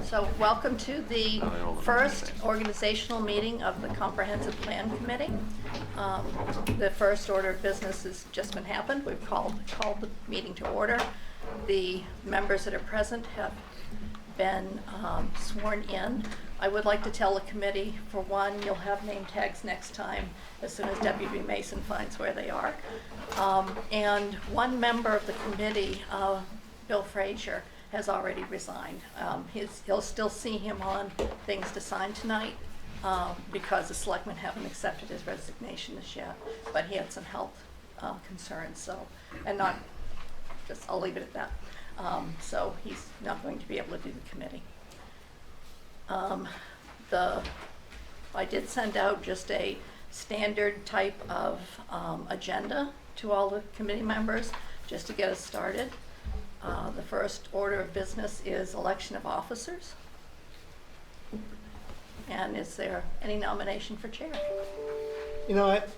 So welcome to the first organizational meeting of the Comprehensive Plan Committee. The first order of business has just been happened. We've called the meeting to order. The members that are present have been sworn in. I would like to tell the committee, for one, you'll have name tags next time as soon as Deputy Mason finds where they are. And one member of the committee, Bill Frazier, has already resigned. You'll still see him on things to sign tonight because the selectmen haven't accepted his resignation as yet, but he had some health concerns, so, and not, just, I'll leave it at that. So he's not going to be able to do the committee. I did send out just a standard type of agenda to all the committee members just to get us started. The first order of business is election of officers. And is there any nomination for chair? You know what,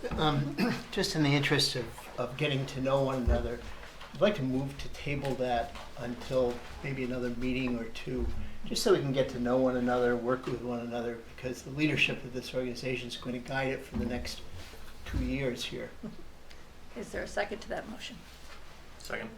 just in the interest of getting to know one another, I'd like to move to table that until maybe another meeting or two, just so we can get to know one another, work with one another, because the leadership of this organization is going to guide it for the next 2 years here. Is there a second to that motion? Second.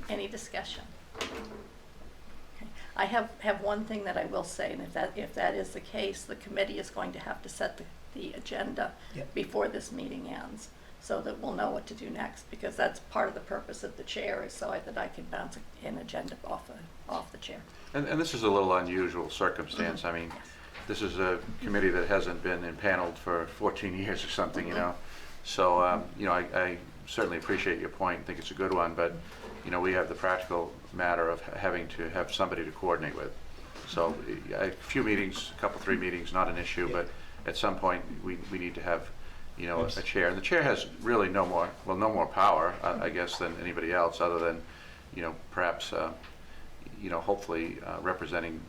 Any discussion? Okay. I have one thing that I will say, and if that is the case, the committee is going to have to set the agenda before this meeting ends, so that we'll know what to do next, because that's part of the purpose of the chair, is so that I can bounce an agenda off the chair. And this is a little unusual circumstance. I mean, Yes. this is a committee that hasn't been impaneled for 14 years or something, you know. So, you know, I certainly appreciate your point, think it's a good one, but, you know, we have the practical matter of having to have somebody to coordinate with. So a few meetings, a couple, 3 meetings, not an issue, but at some point we need to have, you know, a chair. And the chair has really no more power, I guess, than anybody else, other than, you know, perhaps, you know, hopefully representing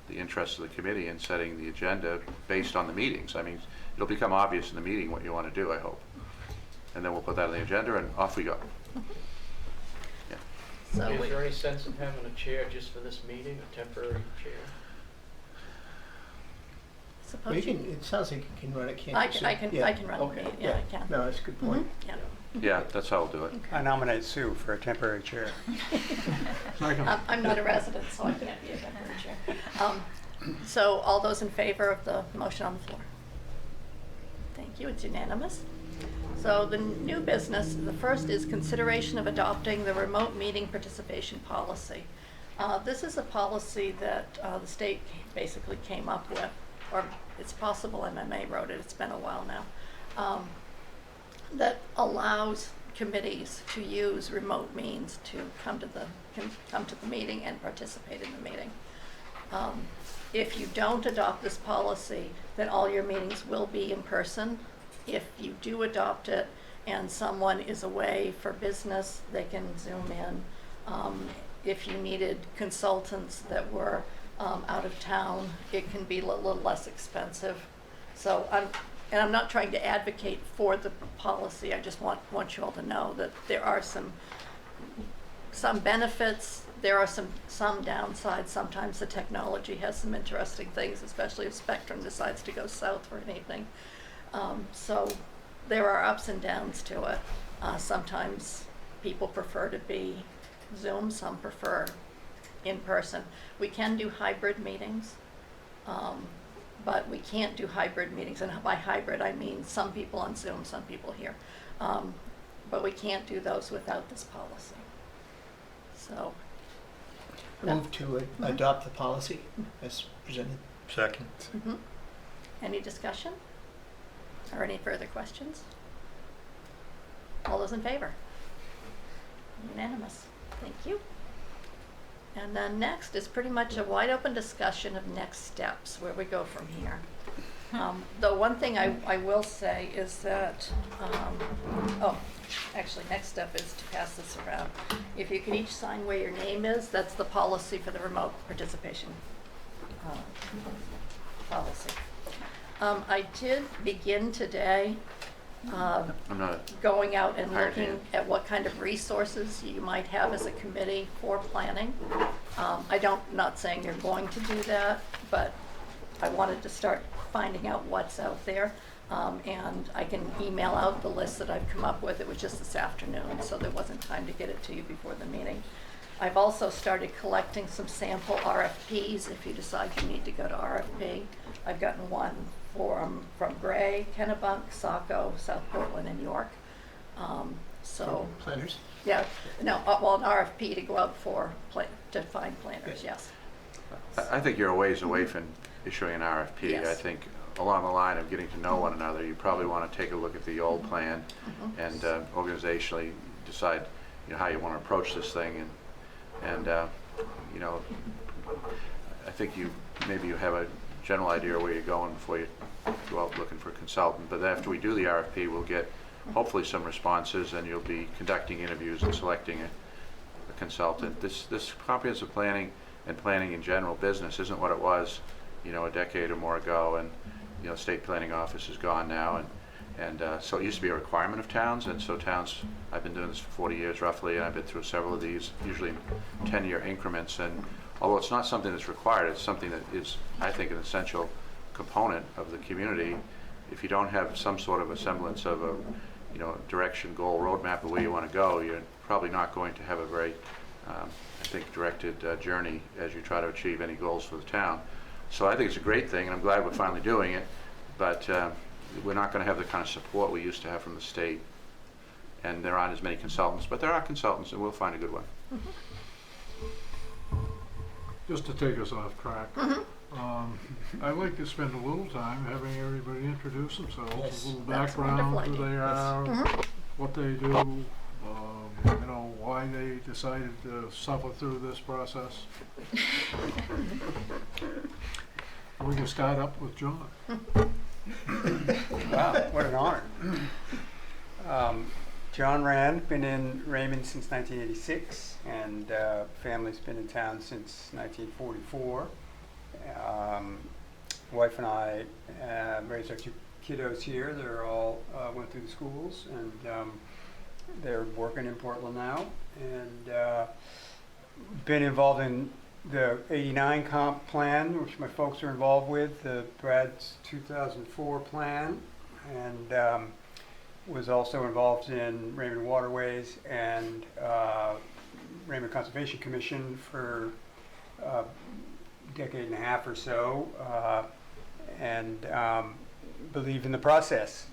the interests of the committee and setting the agenda based on the meetings. I mean, it'll become obvious in the meeting what you want to do, I hope. And then we'll put that on the agenda and off we go. Yeah. So Is there any sense of having a chair just for this meeting, a temporary chair? Well, it sounds like you can run it, can't I you? can run Okay. the meeting. Yeah, I can. No, that's a good point. Yeah. Yeah, that's how we'll do it. I nominate Sue for a temporary chair. I'm not a resident, so I can't be a temporary chair. So all those in favor of the motion on the floor? Thank you, it's unanimous. So the new business, the first is consideration of adopting the remote meeting participation policy. This is a policy that the state basically came up with, or it's possible MMA wrote it, it's been a while now, that allows committees to use remote means to come to the meeting and participate in the meeting. If you don't adopt this policy, then all your meetings will be in person. If you do adopt it and someone is away for business, they can Zoom in. If you needed consultants that were out of town, it can be a little less expensive. So I'm not trying to advocate for the policy. I just want you all to know that there are some benefits. There are some downsides. Sometimes the technology has some interesting things, especially if Spectrum decides to go south or anything. So there are ups and downs to it. Sometimes people prefer to be Zoom, some prefer in person. We can do hybrid meetings, but we can't do hybrid meetings. And by hybrid, I mean some people on Zoom, some people here. But we can't do those without this policy. So. Move to adopt the policy as presented. Second. Mm-hmm. Any discussion? Or any further questions? All those in favor? Unanimous. Thank you. And then next is pretty much a wide open discussion of next steps, where we go from here. The one thing I will say is that, actually next step is to pass this around. If you could each sign where your name is, that's the policy for the remote participation policy. I did begin today I'm not, going out and Hired looking hand. at what kind of resources you might have as a committee for planning. Not saying you're going to do that, but I wanted to start finding out what's out there. And I can email out the list that I've come up with. It was just this afternoon, so there wasn't time to get it to you before the meeting. I've also started collecting some sample RFPs if you decide you need to go to RFP. I've gotten one from Gray, Kennebunk, Saco, South Portland, and York. So, Planners? yeah, no, well, an RFP to go out to find planners, Good. yes. I think you're a ways away from issuing an RFP. Yes. I think along the line of getting to know one another, you probably want to take a look at the old plan and organizationally decide, how you want to approach this thing. And I think maybe you have a general idea of where you're going before you go out looking for a consultant. But after we do the RFP, we'll get hopefully some responses, and you'll be conducting interviews and selecting a consultant. This comprehensive planning and planning in general business isn't what it was, a decade or more ago. And state planning office is gone now, and so it used to be a requirement of towns, and so towns, I've been doing this for 40 years roughly, and I've been through several of these, usually in 10-year increments, and although it's not something that's required, it's something that is, I think, an essential component of the community. If you don't have some sort of a semblance of a direction, goal, roadmap of where you want to go, you're probably not going to have a very, I think, directed journey as you try to achieve any goals for the town. So I think it's a great thing, and I'm glad we're finally doing it, but we're not going to have the kind of support we used to have from the state, and there aren't as many consultants, but there are consultants, and we'll find a good one. Just to take us off track, I'd like to spend a little time having everybody introduce themselves, Yes. a little That's a background, wonderful who they idea. are, what they do, why they decided to suffer through this process. We can start up with John. Wow, what an honor. John Rand, been in Raymond since 1986, and family's been in town since 1944. Wife and I raised our two kiddos here. They're all went through the schools, and they're working in Portland now, and been involved in the '89 comp plan, which my folks are involved with, the Brad's 2004 plan, and was also involved in Raymond Waterways and Raymond Conservation Commission for a decade and a half or so, and believe in the process.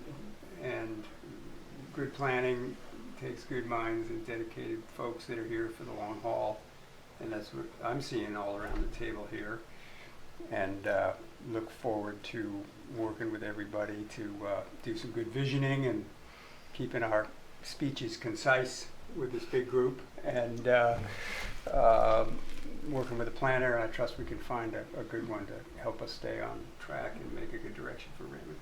And good planning takes good minds and dedicated folks that are here for the long haul. And that's what I'm seeing all around the table here. And look forward to working with everybody to do some good visioning and keeping our speeches concise with this big group. And working with a planner, and I trust we can find a good one to help us stay on track and make a good direction for Raymond.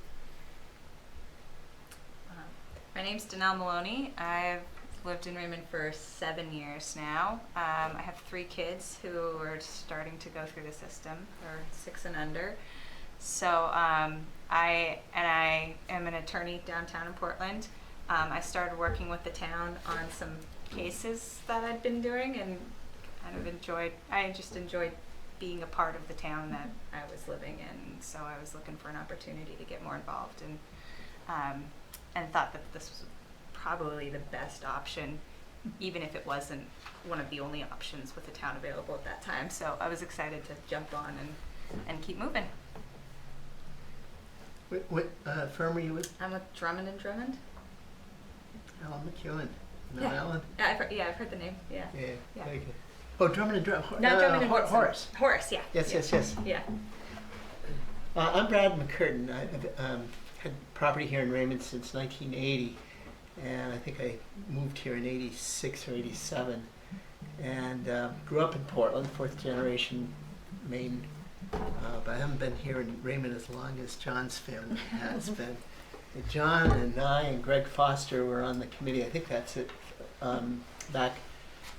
My name's Danielle Maloney. I've lived in Raymond for 7 years now. I have 3 kids who are starting to go through the system. They're 6 and under. So I am an attorney downtown in Portland. I started working with the town on some cases that I'd been doing, and I just enjoyed being a part of the town that I was living in. So I was looking for an opportunity to get more involved, and thought that this was probably the best option, even if it wasn't one of the only options with the town available at that time. So I was excited to jump on and keep moving. What firm are you with? I'm with Drummond and Drummond. Alan McEwen. No, Yeah. Alan? I've heard the name. Yeah. Yeah. Very good. Oh, Drummond and Drummond. No, Drummond and Horton. Horace. Horace, yeah. Yes. Yeah. I'm Brad McCurtain. I've had property here in Raymond since 1980, and I think I moved here in 86 or 87, and grew up in Portland, 4th generation Maine, but I haven't been here in Raymond as long as John's family has been. And John and I and Greg Foster were on the committee. I think that's it. Back,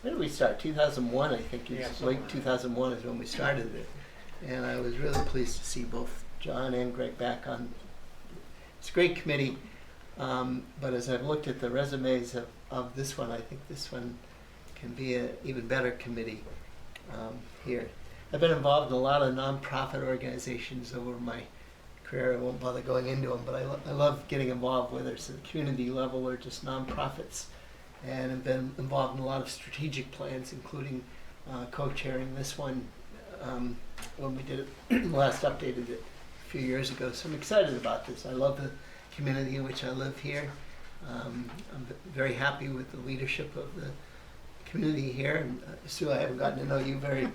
when did we start? 2001, I think. It was late 2001 is when we started it. And I was really pleased to see both John and Greg back on. It's a great committee. But as I've looked at the resumes of this one, I think this one can be an even better committee here. I've been involved in a lot of nonprofit organizations over my career. I won't bother going into them, but I love getting involved, whether it's at the community level or just nonprofits. And I've been involved in a lot of strategic plans, including co-chairing this one when we did it, last updated it a few years ago. So I'm excited about this. I love the community in which I live here. I'm very happy with the leadership of the community here. And Sue, I haven't gotten to know you very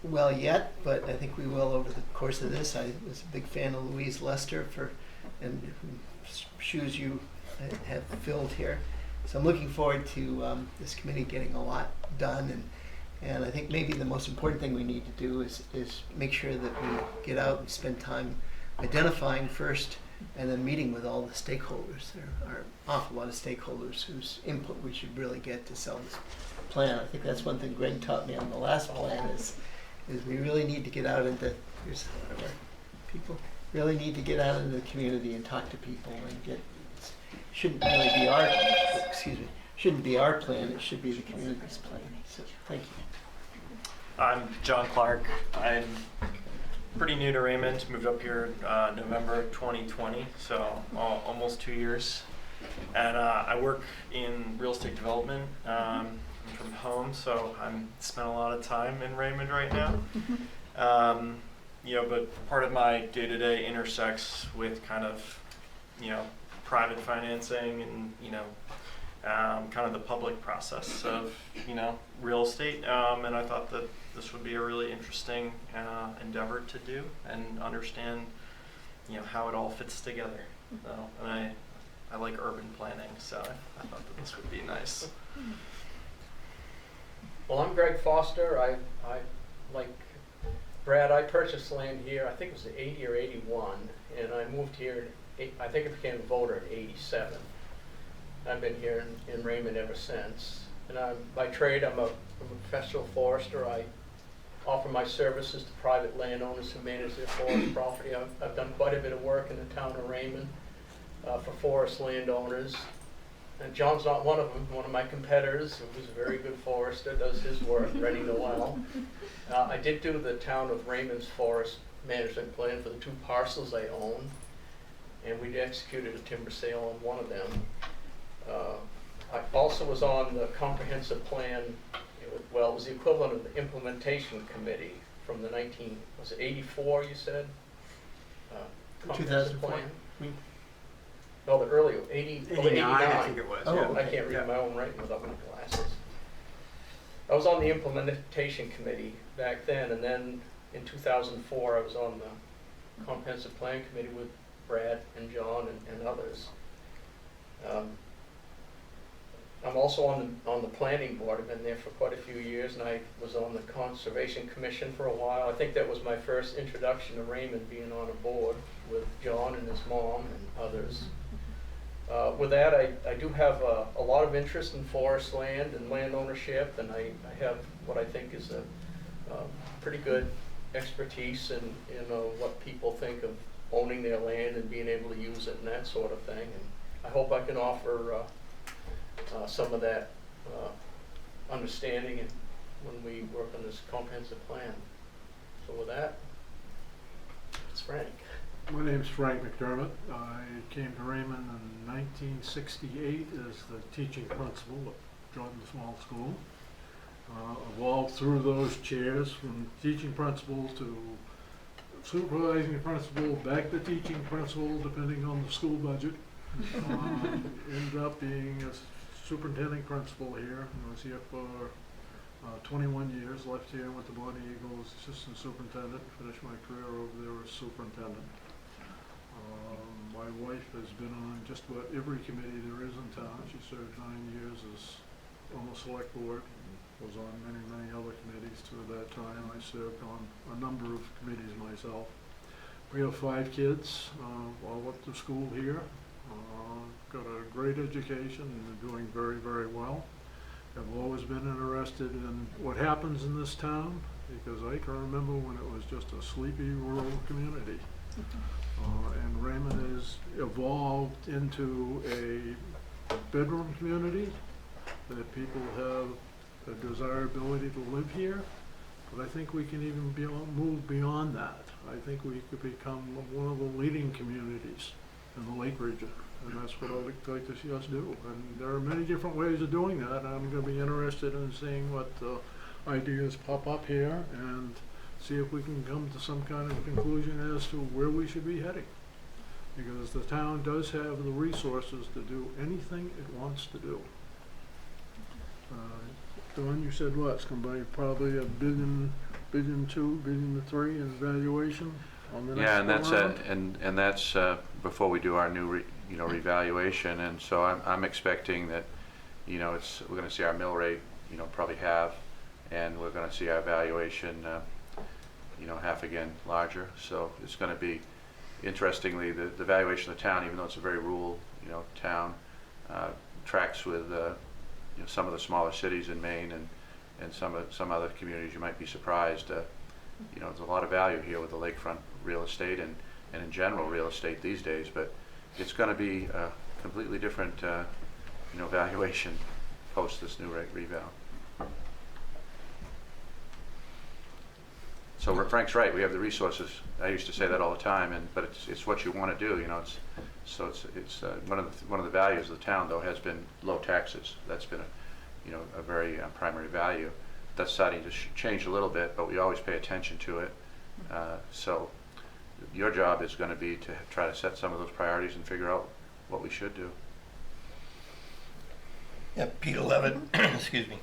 well yet, but I think we will over the course of this. I was a big fan of Louise Lester and whose shoes you have filled here. So I'm looking forward to this committee getting a lot done, and I think maybe the most important thing we need to do is make sure that we get out and spend time identifying first and then meeting with all the stakeholders. There are an awful lot of stakeholders whose input we should really get to sell this plan. I think that's one thing Greg taught me on the last plan is we really need to get out into, here's one of our people, really need to get out into the community and talk to people and get, shouldn't really be our, shouldn't be our plan, it should be the community's plan. So, thank you. I'm John Clark. I'm pretty new to Raymond, moved up here November 2020, so almost 2 years. And I work in real estate development. I'm from home, so I'm spent a lot of time in Raymond right now. You know, but part of my day-to-day intersects with kind of, you know, private financing and, you know, kind of the public process of, you know, real estate. And I thought that this would be a really interesting endeavor to do and understand, you know, how it all fits together. So, and I like urban planning, so I thought that this would be nice. Well, I'm Greg Foster. I like Brad, I purchased land here, I think it was 80 or 81, and I moved here, I think I became a voter in 87. I've been here in Raymond ever since. And by trade, I'm a professional forester. I offer my services to private landowners who manage their forest property. I've done quite a bit of work in the town of Raymond for forest landowners. And John's not one of them. One of my competitors, who was a very good forester, does his work, Rennie Noel. I did do the town of Raymond's forest management plan for the 2 parcels I own, and we executed a timber sale on one of them. I also was on the comprehensive plan. It was the equivalent of the implementation committee from the 84 you said? Comprehensive 2004. plan? No, the earlier, 89. I think it was. Oh, yeah. okay. I can't read my own writing without my glasses. I was on the implementation committee back then, and then in 2004 I was on the comprehensive plan committee with Brad and John and others. I'm also on the planning board. I've been there for quite a few years, and I was on the conservation commission for a while. I think that was my first introduction to Raymond, being on a board with John and his mom and others. With that, I do have a lot of interest in forest land and land ownership, and I have what I think is a pretty good expertise in what people think of owning their land and being able to use it and that sort of thing. And I hope I can offer some of that understanding when we work on this comprehensive plan. So with that, it's Frank. My name's Frank Mcdermott. I came to Raymond in 1968 as the teaching principal at Jordan Small School. Evolved through those chairs from teaching principal to supervising principal, back to teaching principal, depending on the school budget. Ended up being a superintendent principal here. I was here for 21 years, left here, went to Bonnie Eagles, assistant superintendent, finished my career over there as superintendent. My wife has been on just about every committee there is in town. She served 9 years as on the select board, and was on many, many other committees too at that time. I served on a number of committees myself. We have 5 kids, all up to school here. Got a great education and they're doing very, very well. I've always been interested in what happens in this town because I can remember when it was just a sleepy rural community. And Raymond has evolved into a bedroom community, that people have a desirability to live here. But I think we can even move beyond that. I think we could become one of the leading communities in the Lake region, and that's what I'd like to see us do. And there are many different ways of doing that. I'm going to be interested in seeing what ideas pop up here and see if we can come to some kind of conclusion as to where we should be heading. Because the town does have the resources to do anything it wants to do. Dawn, you said what? It's going to be probably $1 billion, $1.2 billion, $1.3 billion in valuation on the next Yeah, and that's round? and that's before we do our new revaluation, and so I'm expecting that, we're going to see our mill rate, probably halve, and we're going to see our valuation, half again larger. So it's going to be, interestingly, the valuation of the town, even though it's a very rural, town, tracks with some of the smaller cities in Maine and some other communities. You might be surprised. There's a lot of value here with the lakefront real estate and in general real estate these days, but it's going to be a completely different valuation post this new reval. So Frank's right. We have the resources. I used to say that all the time, but it's what you want to do. It's one of the values of the town, though, has been low taxes. That's been a very primary value. That's starting to change a little bit, but we always pay attention to it. So your job is going to be to try to set some of those priorities and figure out what we should do. Yeah, Peter Levitt, excuse me.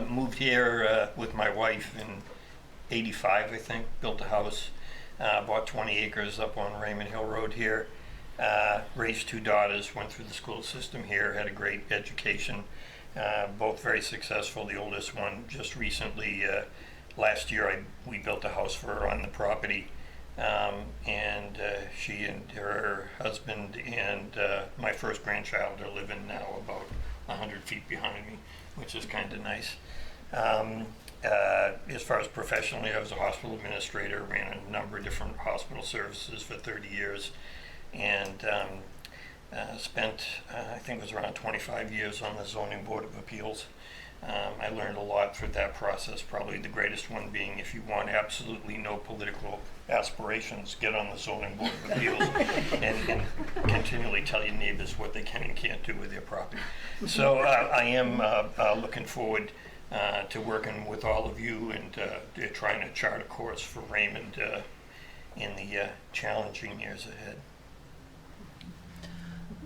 Moved here with my wife in '85, I think. Built a house, bought 20 acres up on Raymond Hill Road here. Raised 2 daughters, went through the school system here, had a great education. Both very successful. The oldest one just recently, last year, we built a house for her on the property. And she and her husband and my first grandchild are living now about 100 feet behind me, which is kind of nice. As far as professionally, I was a hospital administrator, ran a number of different hospital services for 30 years, and spent, I think it was around 25 years on the Zoning Board of Appeals. I learned a lot through that process, probably the greatest one being, if you want absolutely no political aspirations, get on the Zoning Board of Appeals and continually tell your neighbors what they can and can't do with their property. So I am looking forward to working with all of you and trying to chart a course for Raymond in the challenging years ahead.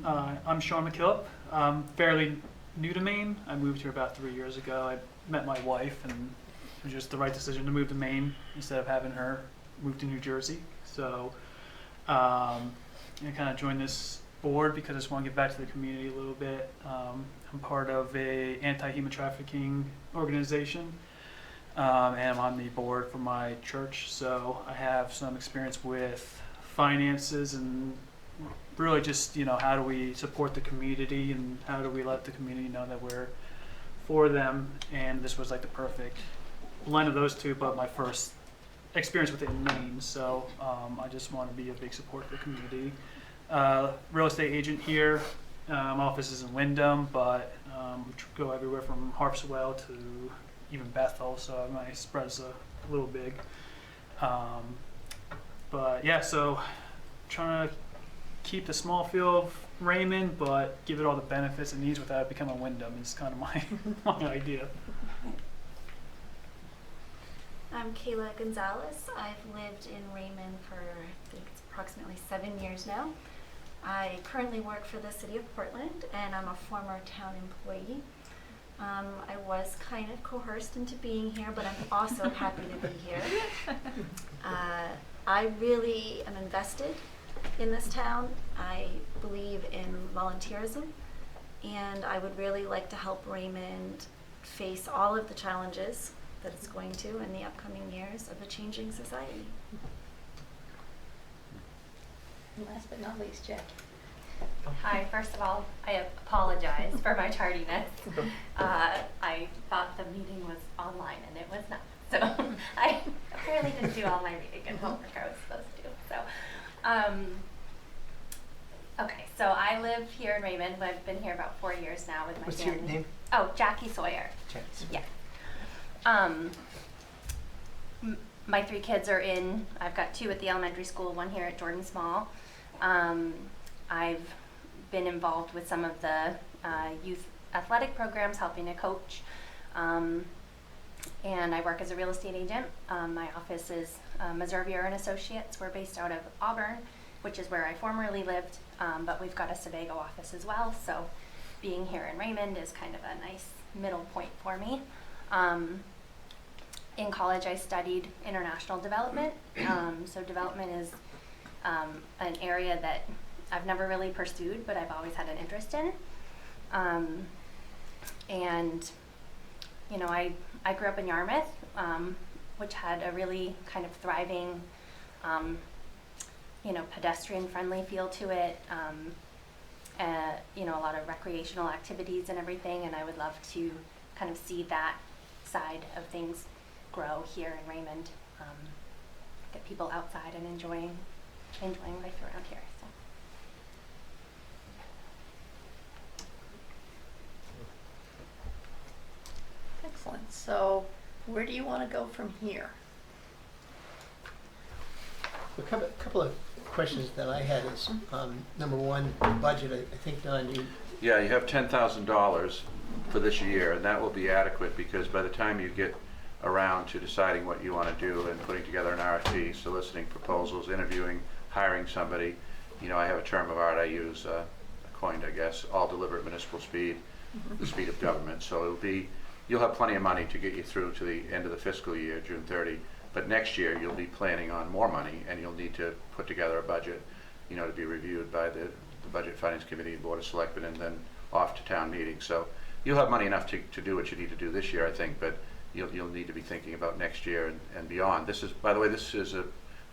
I'm Sean Mckillip. I'm fairly new to Maine. I moved here about 3 years ago. I met my wife, and it was just the right decision to move to Maine instead of having her move to New Jersey. So I kind of joined this board because I just want to give back to the community a little bit. I'm part of a anti-human trafficking organization, and I'm on the board for my church. So I have some experience with finances and really just, how do we support the community and how do we let the community know that we're for them. And this was like the perfect blend of those two, but my first experience with it in Maine. So I just want to be a big support for the community. Real estate agent here. Office is in Wyndham, but we go everywhere from Harpswell to even Bethel, so my spread's a little big. But yeah, so trying to keep the small feel of Raymond, but give it all the benefits it needs without it becoming Wyndham is kind of my idea. I'm Kayla Gonzalez. I've lived in Raymond for, I think it's approximately 7 years now. I currently work for the City of Portland, and I'm a former town employee. I was kind of coerced into being here, but I'm also happy to be here. I really am invested in this town. I believe in volunteerism, and I would really like to help Raymond face all of the challenges that it's going to in the upcoming years of a changing society. And last but not least, Jackie. Hi, first of all, I apologize for my tardiness. I thought the meeting was online and it was not. So I apparently didn't do all my reading and homework I was supposed to do. So Raymond. I've been here about 4 years now with my What's family. your name? Oh, Jackie Sawyer. Jackie. Yeah. My 3 kids are in, I've got 2 at the elementary school, 1 here at Jordan Small. I've been involved with some of the youth athletic programs, helping to coach. And I work as a real estate agent. My office is Mcdermott and Associates. We're based out of Auburn, which is where I formerly lived, but we've got a Sebago office as well. So being here in Raymond is kind of a nice middle point for me. In college, I studied international development. So development is an area that I've never really pursued, but I've always had an interest in. And you know, I grew up in Yarmouth, which had a really kind of thriving, you know, pedestrian-friendly feel to it. You know, a lot of recreational activities and everything, and I would love to kind of see that side of things grow here in Raymond. Get people outside and enjoying life around here. So. Excellent. So where do you want to go from here? A couple of questions that I had is, number one, budget. I think, Don, you... Yeah, you have $10,000 for this year, and that will be adequate because by the time you get around to deciding what you want to do and putting together an RFP, soliciting proposals, interviewing, hiring somebody, you know, I have a term of art I use, coined, I guess, all deliver at municipal speed, the speed of government. So it'll be, you'll have plenty of money to get you through to the end of the fiscal year, June 30. But next year, you'll be planning on more money, and you'll need to put together a budget, you know, to be reviewed by the Budget Finance Committee, Board of Selectmen, and then off to town meeting. So you'll have money enough to do what you need to do this year, I think, but you'll need to be thinking about next year and beyond. This is, by the way, this is a,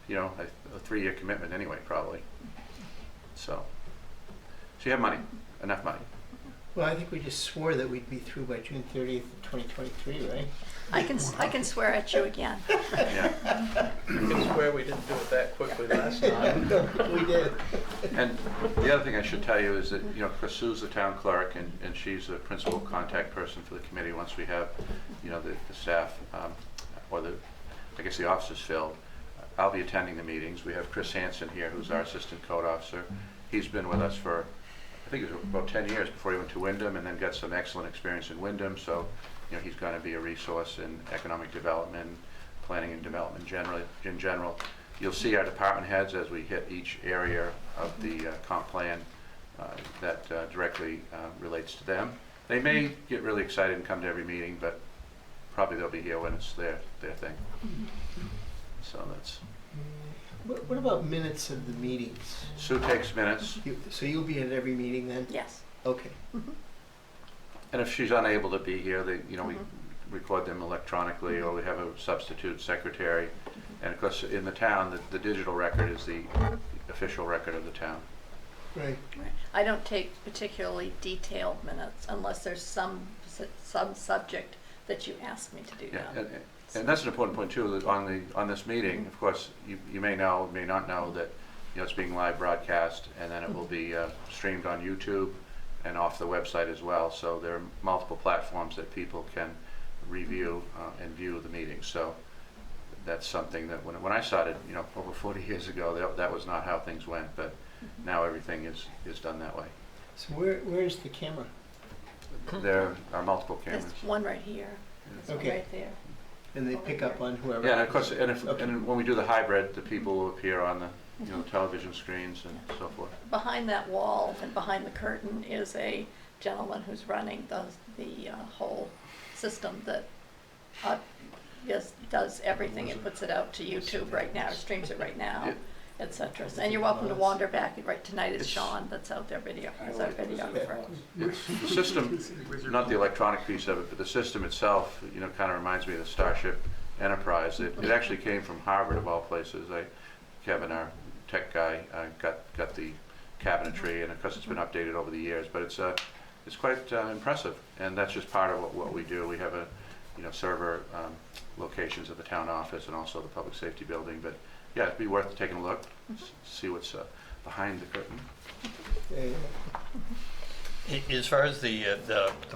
you know, a 3-year commitment anyway, probably. So you have money, enough money. Well, I think we just swore that we'd be through by June 30th of 2023, right? I can swear at you again. Yeah. I can swear we didn't do it that quickly last time. No, we did. And the other thing I should tell you is that, you know, Chris Sue's the town clerk, and she's the principal contact person for the committee once we have, you know, the staff, or I guess the offices filled. I'll be attending the meetings. We have Chris Hansen here, who's our assistant code officer. He's been with us for, I think it was about 10 years before he went to Wyndham, and then got some excellent experience in Wyndham. So, you know, he's going to be a resource in economic development, planning and development in general. You'll see our department heads as we hit each area of the comp plan that directly relates to them. They may get really excited and come to every meeting, but probably they'll be here when it's their thing. So that's. What about minutes of the meetings? Sue takes minutes. So you'll be at every meeting then? Yes. Okay. And if she's unable to be here, we record them electronically, or we have a substitute secretary. And of course, in the town, the digital record is the official record of the town. Right. I don't take particularly detailed minutes unless there's some subject that you ask me to do. Yeah, and that's an important point too. That on this meeting, of course, you may know, may not know that, you know, it's being live broadcast, and then it will be streamed on YouTube and off the website as well. So there are multiple platforms that people can review and view the meeting. So that's something that when I started, you know, over 40 years ago, that was not how things went. But now everything is done that way. So where's the camera? There are multiple cameras. There's one right here. There's Okay. one right there. And they pick up on whoever. Yeah, and of course, and Okay. when we do the hybrid, the people will appear on the, you know, television screens and so forth. Behind that wall and behind the curtain is a gentleman who's running the whole system that does everything. It puts it out to YouTube right now, streams it right now, etc. And you're welcome to wander back. Right tonight is Sean that's out there as our videographer. It's the system, not the electronic piece of it, but the system itself, you know, kind of reminds me of the Starship Enterprise. It actually came from Harvard, of all places. Kevin, our tech guy, got the cabinetry, and of course it's been updated over the years, but it's quite impressive, and that's just part of what we do. We have server locations at the town office and also the public safety building, but yeah, it'd be worth taking a look, see what's behind the curtain. As far as the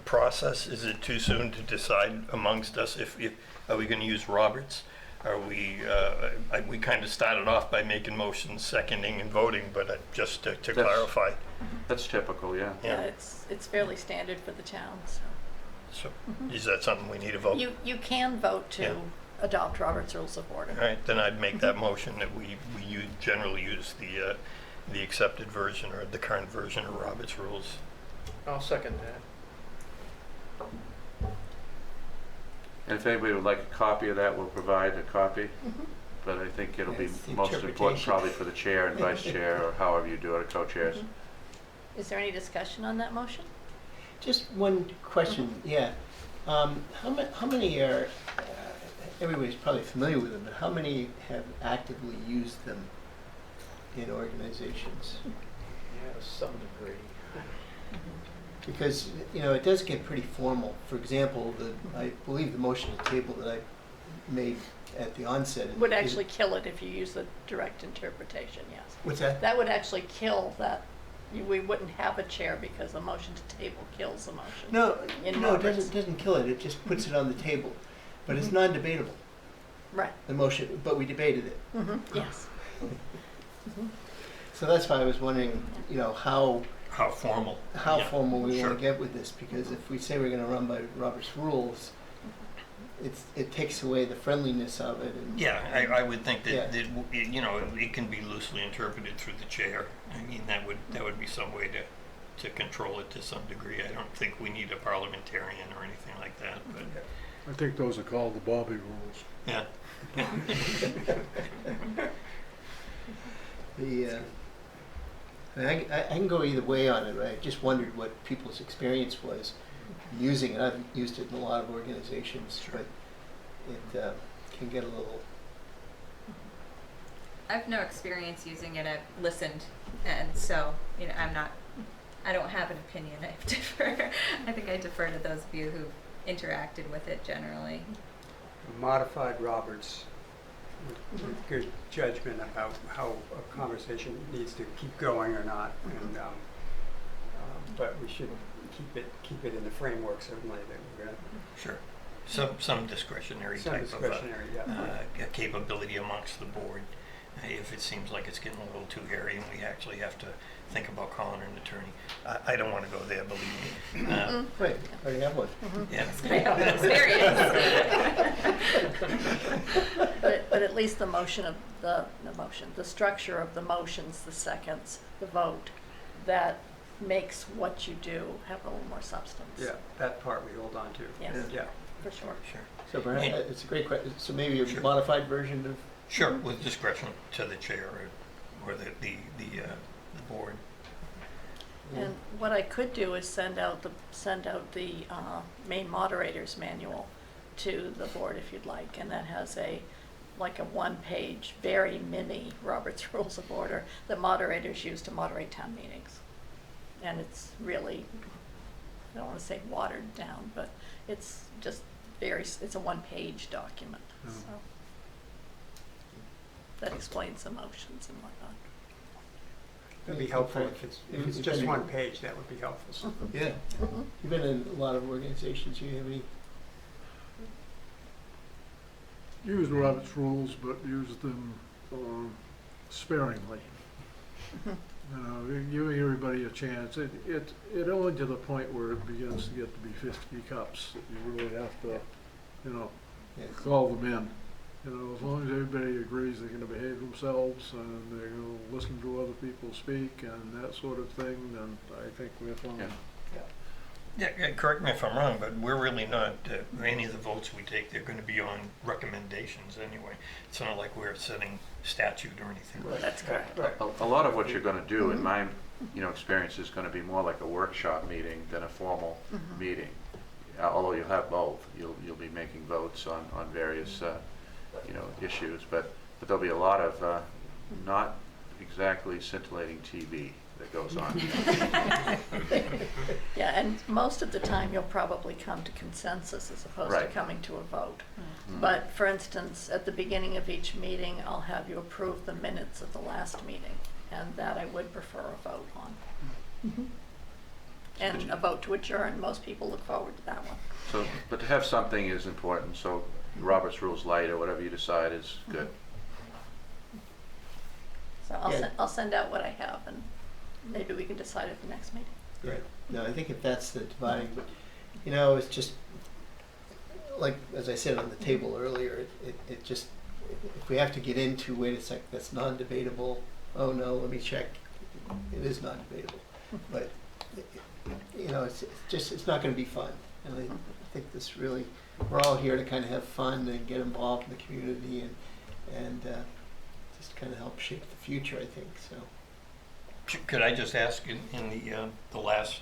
process, is it too soon to decide amongst us if are we going to use Roberts? Are we we kind of started off by making motions, seconding and voting, but just to clarify. That's typical, yeah. Yeah, it's fairly standard for the town, so. So is that something we need to vote? You can vote to Yeah. adopt Robert's Rules of Order. All right, then I'd make that motion that we generally use the accepted version or the current version of Robert's Rules. I'll second that. And if anybody would like a copy of that, we'll provide a copy. But I think it'll be It's the most important interpretation. probably for the chair and vice chair, or however you do it, or co-chairs. Is there any discussion on that motion? Just one question, yeah. How many are, everybody's probably familiar with them, but how many have actively used them in organizations? Yeah, to some degree. Because, it does get pretty formal. For example, I believe the motion to table that I made at the onset. Would actually kill it if you use the direct interpretation, yes. What's that? That would actually kill that. We wouldn't have a chair because a motion to table kills the motion. No, In no, it Roberts. doesn't kill it. It just puts it on the table. But it's non-debatable, Right. the motion, but we debated it. Yes. So that's why I was wondering, how Formal. how Yeah, formal we sure. want to get with this, because if we say we're going to run by Robert's rules, it takes away the friendliness of it. And, Yeah, I would think that, Yeah. it can be loosely interpreted through the chair. I mean, that would be some way to control it to some degree. I don't think we need a parliamentarian or anything like that, but I think those are called the Bobby rules. yeah. I can go either way on it. Right? I just wondered what people's experience was using it. I've used it in a lot of organizations, but it can get a little. I've no experience using it. I've listened, and so I don't have an opinion. I defer. I think I defer to those of you who've interacted with it generally. Modified Roberts with good judgment about how a conversation needs to keep going or not, and but we should keep it in the framework certainly that we're going to. Sure. Some discretionary Some type discretionary, of a capability amongst the board. If it seems like it's getting a little too hairy and we actually have to think about calling an attorney. I don't want to go there, believe me. Right, I already have one. Yeah. I have that experience. But at least the motion of the structure of the motions, the seconds, the vote, that makes what you do have a little more substance. Yeah, that part we hold on to. Yes. Yeah. For sure. Sure. So Brian, Yeah. it's a great question. So maybe a Sure. modified version of. Sure, with discretion to the chair or the board. And what I could do is send out the main moderator's manual to the board if you'd like, and that has a one-page, very mini Robert's Rules of Order that moderators use to moderate town meetings. And it's really, I don't want to say watered down, but it's just it's a one-page document. So that explains the motions and whatnot. It would be helpful if it's just one page. That would be helpful. Yeah. You've been in a lot of organizations. You have any? Use Robert's rules, but use them sparingly. Giving everybody a chance. It only to the point where it begins to get to be fisticuffs cups that you really have to, call them in. As long as everybody agrees they're going to behave themselves and they're going to listen to other people speak and that sort of thing, then I think we're fine. Yeah, correct me if I'm wrong, but we're really not, any of the votes we take, they're going to be on recommendations anyway. It's not like we're setting statute or anything. Right. That's correct. Right. A lot of what you're going to do, in my experience, is going to be more like a workshop meeting than a formal meeting. Although you'll have both, you'll be making votes on various issues, but there'll be a lot of not exactly scintillating TV that goes on. Yeah, and most of the time you'll probably come to consensus as opposed to Right. coming to a vote. But for instance, at the beginning of each meeting, I'll have you approve the minutes of the last meeting, and that I would prefer a vote on. and a vote to adjourn. Most people look forward to that one. So, but to have something is important, so Robert's Rules Light or whatever you decide is good. So I'll send out what I have, and maybe we can decide at the next meeting. Right. No, I think if that's the dividing, but, you know, it's just, like, as I said on the table earlier, it just, if we have to get into, wait a sec, that's non-debatable, oh no, let me check, it is non-debatable. But, you know, it's just, it's not gonna be fun. And I think this really, we're all here to kind of have fun and get involved in the community and just kind of help shape the future, I think, so. Could I just ask, in the last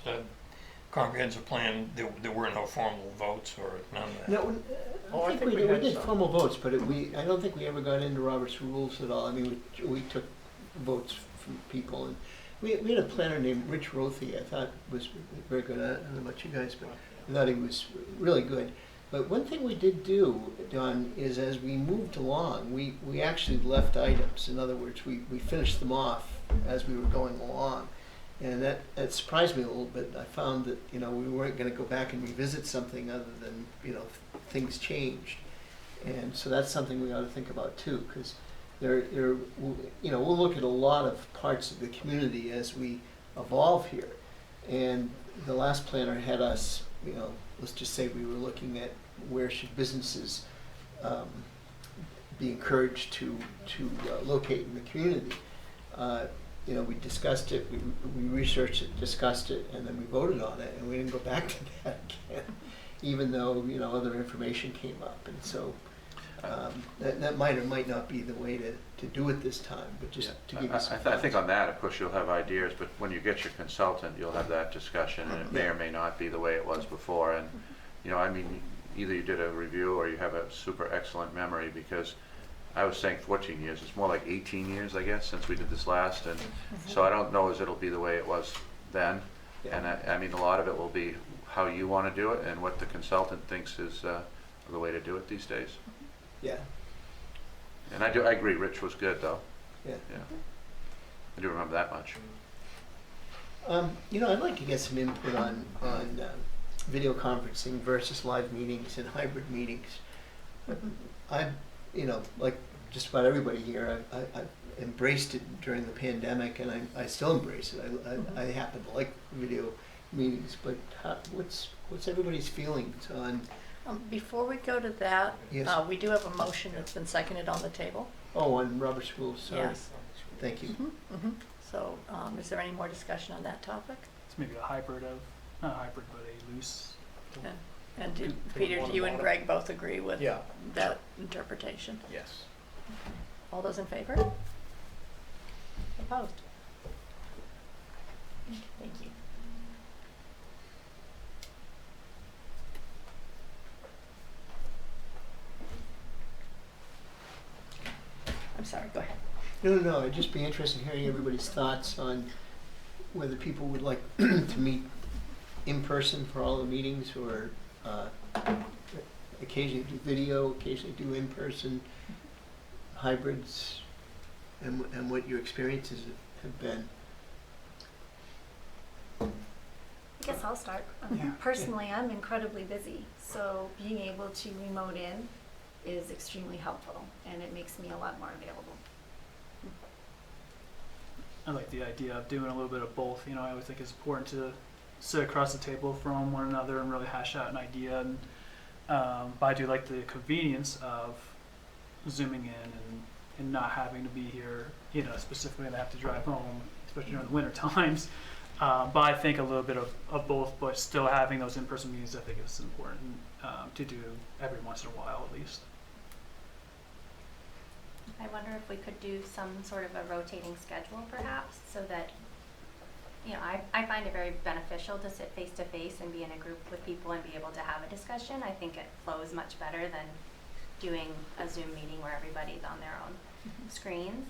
comprehensive plan, there were no formal votes or none of that? No, I think we did some. formal votes, but I don't think we ever got into Robert's Rules at all. I mean, we took votes from people, and we had a planner named Rich Rothy. I thought was very good. I don't know about you guys, but I thought he was really good. But one thing we did do, Don, is as we moved along, we actually left items. In other words, we finished them off as we were going along. And that surprised me a little bit. I found that, you know, we weren't going to go back and revisit something other than, you know, things changed. And so that's something we ought to think about too, because you know, we'll look at a lot of parts of the community as we evolve here. And the last planner had us, you know, let's just say we were looking at where should businesses be encouraged to locate in the community. You know, we discussed it, we researched it, discussed it, and then we voted on it, and we didn't go back to that again, even though, you know, other information came up. And so that might or might not be the way to do it this time, but just to give you some I think on that, of course, you'll have ideas, but when you get your consultant, you'll have that discussion, and it may or may not be the way it was before. And, you know, I mean, either you did a review or you have a super excellent memory, because I was saying 14 years, it's more like 18 years, I guess, since we did this last, and so I don't know as it'll be the way it was then. Yeah. And I mean, a lot of it will be how you want to do it and what the consultant thinks is the way to do it these days. Yeah. And I agree, Rich was good, though. Yeah. Yeah. I do remember that much. You know, I'd like to get some input on video conferencing versus live meetings and hybrid meetings. You know, like just about everybody here, I embraced it during the pandemic, and I still embrace it. I happen to like video meetings, but what's everybody's feelings on? Before we go to that, Yes. we do have a motion that's been seconded on the table. Oh, on Robert's Rules, sorry. Yes. Thank you. So is there any more discussion on that topic? It's maybe a hybrid of, not a hybrid, but a loose. And Do Peter, one do you and bottom? Greg both agree with Yeah. that interpretation? Yes. All those in favor? Opposed? Thank you. I'm sorry, go ahead. No, I'd just be interested in hearing everybody's thoughts on whether people would like to meet in person for all the meetings, or occasionally do video, occasionally do in-person hybrids, and what your experiences have been. I guess I'll start. Personally, I'm incredibly busy, so being able to remote in is extremely helpful, and it makes me a lot more available. I like the idea of doing a little bit of both. You know, I always think it's important to sit across the table from one another and really hash out an idea. And but I do like the convenience of zooming in and not having to be here, you know, specifically when I have to drive home, especially during the winter times. But I think a little bit of both, but still having those in-person meetings, I think is important to do every once in a while at least. I wonder if we could do some sort of a rotating schedule perhaps, so that, you know, I find it very beneficial to sit face to face and be in a group with people and be able to have a discussion. I think it flows much better than doing a Zoom meeting where everybody's on their own screens.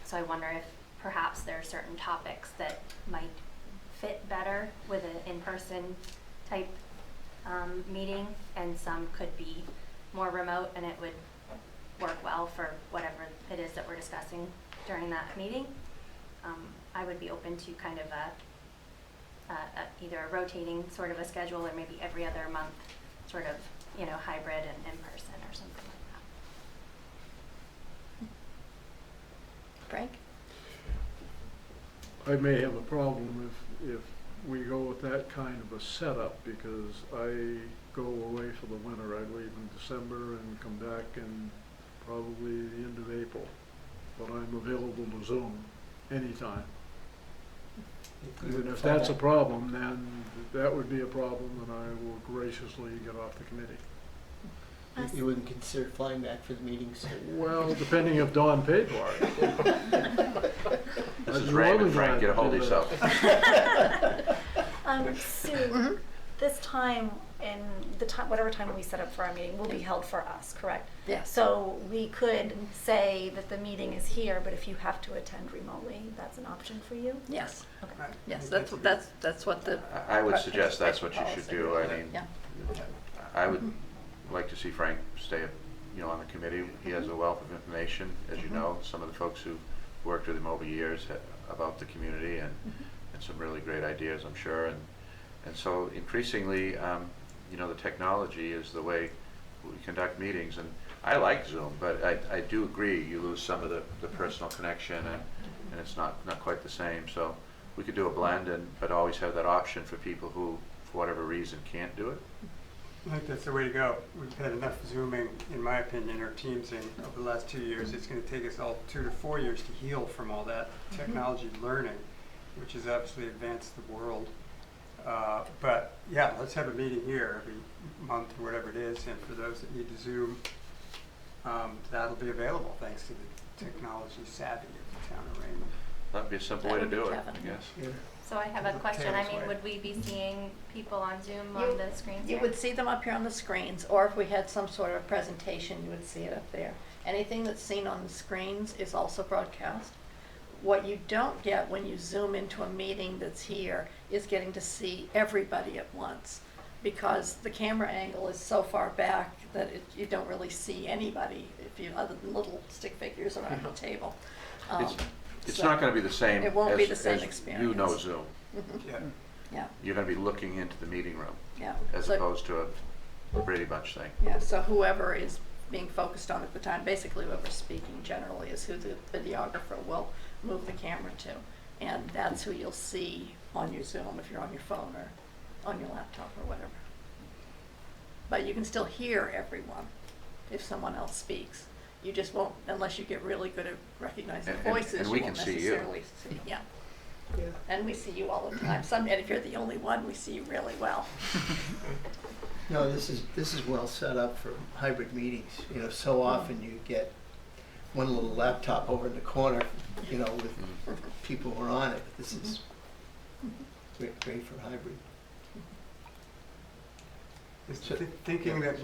So I wonder if perhaps there are certain topics that might fit better with an in-person type meeting, and some could be more remote, and it would work well for whatever it is that we're discussing during that meeting. I would be open to kind of either a rotating sort of a schedule or maybe every other month sort of, hybrid and in person or something like that. Frank? I may have a problem if we go with that kind of a setup, because I go away for the winter. I leave in December and come back in probably the end of April. But I'm available to Zoom anytime. And if that's a problem, then that would be a problem, and I will graciously get off the committee. You wouldn't consider flying back for the meetings? Well, depending if Dawn paid for it. This is Raymond, Frank, get a hold of yourself. Sue, this time and whatever time we set up for our meeting will be held for us, correct? Yes. So we could say that the meeting is here, but if you have to attend remotely, that's an option for you? Yes. Okay. Yes, that's what the. I would suggest that's what you should do. I mean, Yeah. I would like to see Frank stay, on the committee. He has a wealth of information, as you know. Some of the folks who worked with him over years about the community and some really great ideas, I'm sure. And so increasingly, the technology is the way we conduct meetings. And I like Zoom, but I do agree you lose some of the personal connection, and it's not quite the same. So we could do a blend, but always have that option for people who, for whatever reason, can't do it. I think that's the way to go. We've had enough Zooming, in my opinion, or Teamsing over the last 2 years. It's going to take us all 2 to 4 years to heal from all that technology learning, which has obviously advanced the world. But yeah, let's have a meeting here every month or whatever it is, and for those that need to Zoom, that'll be available thanks to the technology savvy of the town of Raymond. That'd be a simple way to do it, I guess. Yeah. So I have a question. Would we be seeing people on Zoom on the screens You here? would see them up here on the screens, or if we had some sort of presentation, you would see it up there. Anything that's seen on the screens is also broadcast. What you don't get when you Zoom into a meeting that's here is getting to see everybody at once, because the camera angle is so far back that you don't really see anybody other than little stick figures around the table. It's So not going to be the same. It won't be the same as experience. Zoom. Yeah. Yeah, You're going to be looking into the meeting room yeah. as So- opposed to a Brady Bunch thing. Yeah, so whoever is being focused on at the time, basically whoever's speaking generally is who the videographer will move the camera to. And that's who you'll see on your Zoom if you're on your phone or on your laptop or whatever. But you can still hear everyone if someone else speaks. You just won't, unless you get really good at recognizing And voices, we you won't can see you. necessarily see. Yeah, Yeah. and we see you all the time. And if you're the only one, we see you really well. No, this is well set up for hybrid meetings. So often you get one little laptop over in the corner, with people who are on it. This is great for hybrid. Thinking that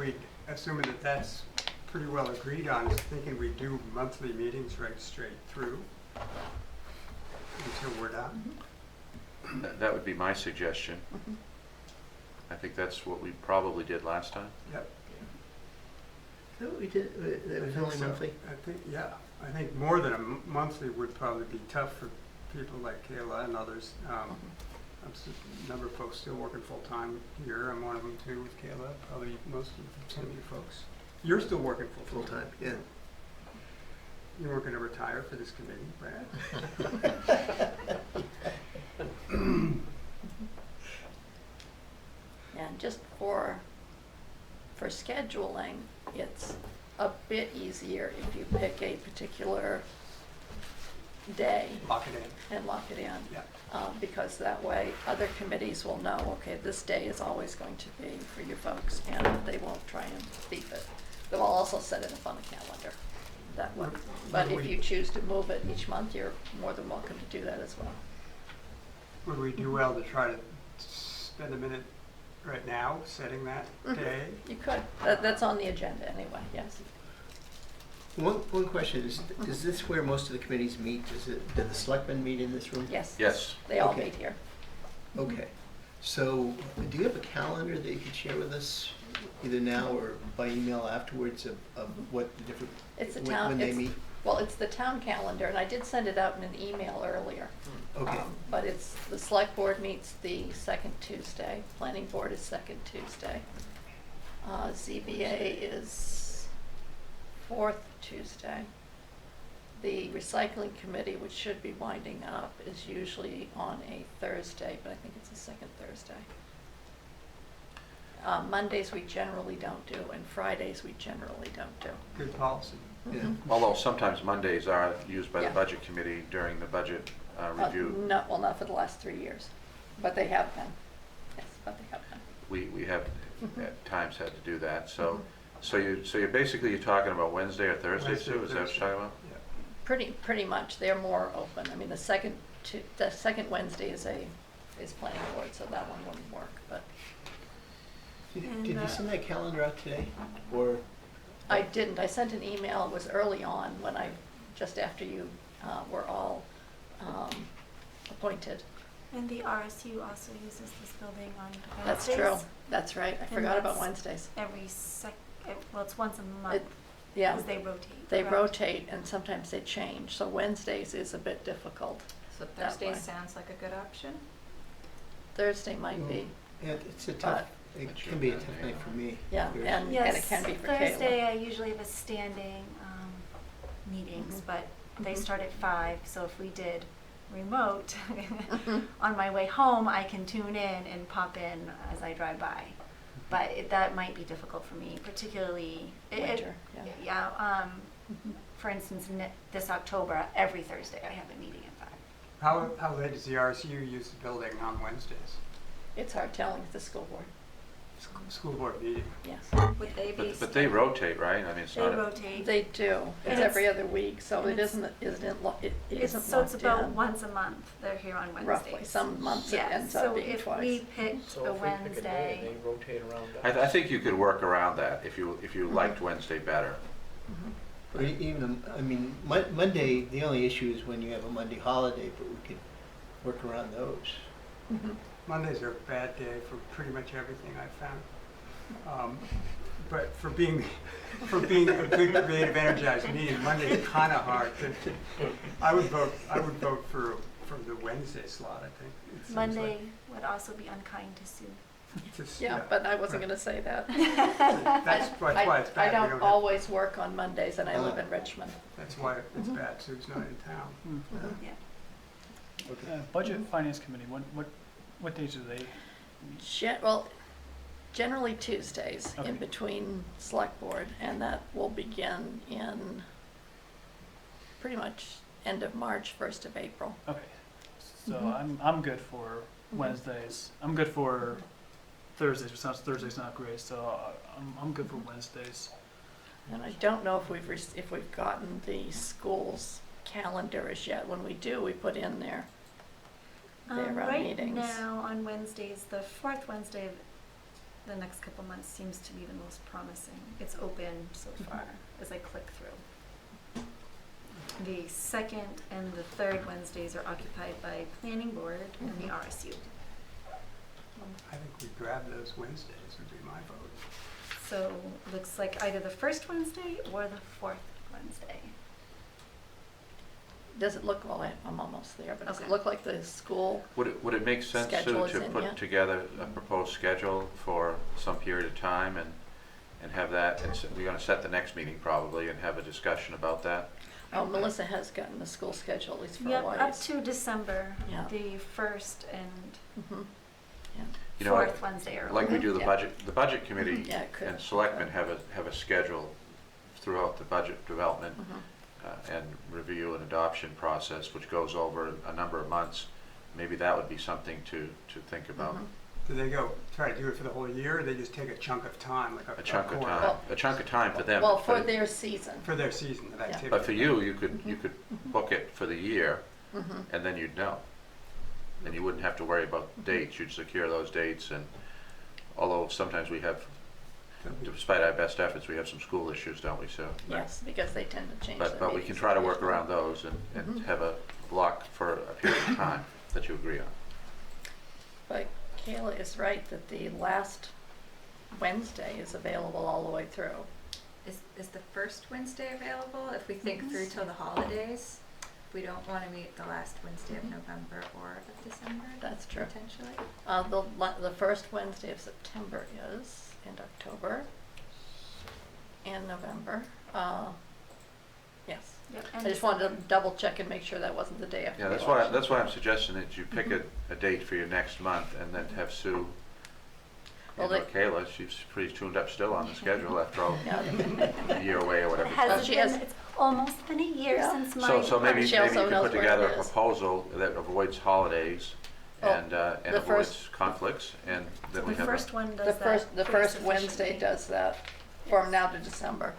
assuming that that's pretty well agreed on, is thinking we do monthly meetings right straight through until we're done. That would be my suggestion. I think that's what we probably did last time. Yep. So we did. That was only So, monthly. I think more than a monthly would probably be tough for people like Kayla and others. A number of folks still working full-time here. I'm one of them too with Kayla, probably most of some of you folks. You're still working Full time. Yeah. You weren't going to retire for this committee, Brad? And just for scheduling, it's a bit easier if you pick a particular day Lock it in. and lock it in. Yeah. Because that way other committees will know, okay, this day is always going to be for you folks, and they won't try and beef it. They'll also set it up on the calendar that way. But if you choose to move it each month, you're more than welcome to do that as well. Would we do well to try to spend a minute right now setting that day? You could. That's on the agenda anyway, yes. One question is this where most of the committees meet? Do the selectmen meet in this room? Yes. Yes. They all Okay. meet here. Okay. So do you have a calendar that you could share with us, either now or by email afterwards, of what the different, It's a when town, they meet? Well, it's the town calendar, and I did send it out in an email earlier. Okay. But it's, the select board meets the second Tuesday, planning board is second Tuesday. ZBA is fourth Tuesday. The recycling committee, which should be winding up, is usually on a Thursday, but I think it's the second Thursday. Mondays we generally don't do, and Fridays we generally don't do. Good policy. Yeah. Although sometimes Mondays are used by the Yeah. budget committee during the budget review. No, well, not for the last 3 years, but they have been. Yes, but they have been. We have Mhm. at times had to do that, so, Mhm. so you're basically, you're talking about Wednesday or Thursday, Wednesday or Sue, is that what Thursday. you're talking about? Yeah. Pretty much, they're more open. I mean, the second Wednesday is planning board, so that one wouldn't work, but. Did you send that calendar out today, or? I didn't. I sent an email. It was early on when just after you were all appointed. And the RSU also uses this building on That's Wednesdays. true. That's right. I And forgot about that's Wednesdays. Well, it's once a month. Yeah. Because they rotate. They correct? rotate and sometimes they change. So Wednesdays is a bit difficult. So that Thursday way. sounds like a good option. Thursday might be. Yeah, it's a tough, it can be a tough night for me. Yeah, There's- and Yes, it can be for Thursday Kayla. I usually have a standing meetings, Mhm. but they Mhm. start at 5, so if we did remote, Mhm. on my way home, I can tune in and pop in as I drive by. But that might be difficult for me, particularly. Winter, yeah. Yeah, Mhm. for instance, this October, every Thursday I have a meeting at 5. How late does the RSU use the building on Wednesdays? It's hard telling the school board, School board meeting. yes. Would they be? But they rotate, right? I mean, it's They not, rotate. They do. And It's every it's- other week, so and it it's- isn't locked So it's about in. once a month, they're here on Wednesdays. Roughly. Some months it Yeah, ends up being So twice. if we picked So a if we pick a day, Wednesday, they rotate around I think you could work around that if you Mhm. liked Wednesday better. Mhm. Or even, I mean, Monday, the only issue is when you have a Monday holiday, but we could work around those. Mhm. Mondays are a bad day for pretty much everything I've found. But for being a good, creative, energized meeting, Monday's kind of hard. I would vote for the Wednesday slot. I think it seems Monday would also be unkind to Sue. Yeah, but I wasn't gonna say that. That's why it's bad. I We don't have- always work on Mondays and I live in Richmond. That's why it's Mhm. bad. Sue's not in town. Mhm. Yeah. Budget and Finance Committee, what days do they meet? Well, generally Tuesdays Okay. in between select board, and that will begin in pretty much end of March, 1st of April. Okay, so Mhm. I'm good for Mhm. Wednesdays. I'm good for Thursdays, but sounds Thursday's not great, so I'm good for Wednesdays. And I don't know if if we've gotten the school's calendar as yet. When we do, we put in their meetings. Right now, on Wednesdays, the 4th Wednesday of the next couple months seems to be the most promising. It's open so far as I click through. The 2nd and the 3rd Wednesdays are occupied by Planning Board and the Mhm. RSU. I think we grab those Wednesdays would be my vote. So looks like either the 1st Wednesday or the 4th Wednesday. Does it look, well, I'm almost there, but does it Okay. look like the school? Would it make sense, Sue, Schedule is to in put yet? together a proposed schedule for some period of time and have that, and we're gonna set the next meeting probably and have a discussion about that? Oh, Melissa has gotten the school schedule, at least for a Yep, while. up to December, Yeah. the 1st and Mhm. Yeah. You know, 4th Wednesday early. Like we do the Yeah. budget committee Yeah, it could. and selectmen have a schedule throughout the budget development Mhm. and review and adoption process, which goes over a number of months. Maybe that would be something to think about. Mhm. Do they try to do it for the whole year, or they just take a chunk of time, like A chunk of quarter? time, a chunk of time for them. Well, for their season. For their season of Yeah. activity. But for you, you could book it for the year, Mhm. and then you'd know. And you wouldn't have to worry about dates, you'd secure those dates, and although sometimes we have, despite our best efforts, we have some school issues, don't we, so. Yes, because they tend to change their But we can meetings try to work occasionally. around those and Mhm. have a block for a period of time that you agree on. But Kayla is right that the last Wednesday is available all the way through. is the first Wednesday available? If we think through till the holidays, we don't want to meet the last Wednesday of November or of December. That's true. Potentially. The first Wednesday of September is, and October, and November. Yes. Yep. I just wanted to double check and make sure that wasn't the day after. Yeah, the that's why election. I'm suggesting that you pick a date for your next month and then have Sue Well, and Kayla, she's pretty tuned up still on the schedule after all, Yeah. a year away or whatever. She has- It's almost been a year Yeah. since my. So maybe She you also can knows put where together it a is. proposal that avoids holidays Oh, and the avoids first- conflicts, and then we The have first a... one does The that. first pretty Wednesday sufficiently. does that from now to December.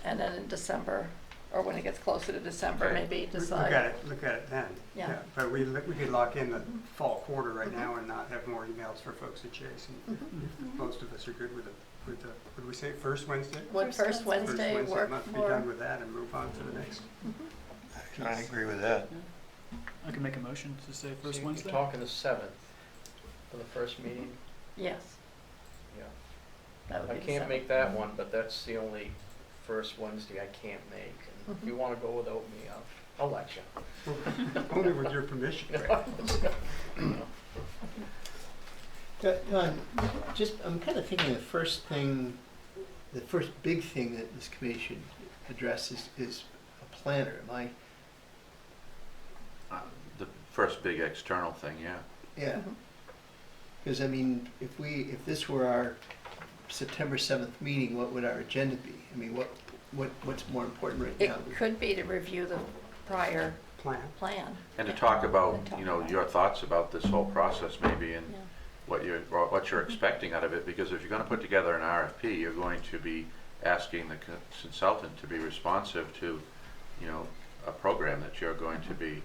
And then in December, or when it gets closer to December, Okay. maybe Look decide. at it then. Yeah. But we could lock in the fall quarter right now and not have more emails for folks to chase. And if most of us are good with the, what did we say, first Wednesday? Would first Wednesday work Let's be more? done with that and move on to the next. I agree with that. I can make a motion to say first So Wednesday. you're talking the 7th for the first meeting? Yes, Yeah. that would I be the can't seventh. make that one, but that's the only first Wednesday I can't make. And if you want to go without me, I'll let you. Only with your permission. Don, I'm kind of thinking the first big thing that this committee should address is a planner. Am I? The first big external thing, yeah. Yeah. Because I mean, if this were our September 7th meeting, what would our agenda be? I mean, what's more important right It now? could be to review the prior plan. And to talk about, your thoughts about this whole process maybe, and Yeah. what you're expecting out of it, because if you're going to put together an RFP, you're going to be asking the consultant to be responsive to, a program that you're going to be,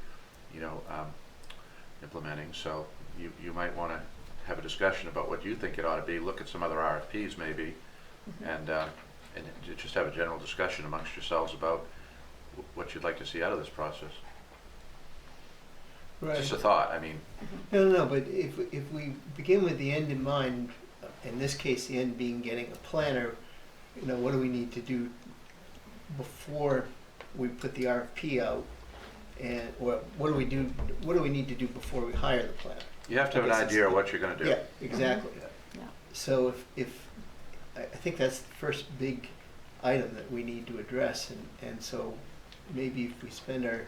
implementing. So you might want to have a discussion about what you think it ought to be, look at some other RFPs maybe, and just have a general discussion amongst yourselves about what you'd like to see out of this process. Right. Just a thought, I mean. No, but if we begin with the end in mind, in this case, the end being getting a planner, what do we need to do before we put the RFP out? And what do we need to do before we hire the planner? You have to have an idea of what you're going to do. Yeah, exactly. Yeah. So if I think that's the first big item that we need to address, and so maybe if we spend our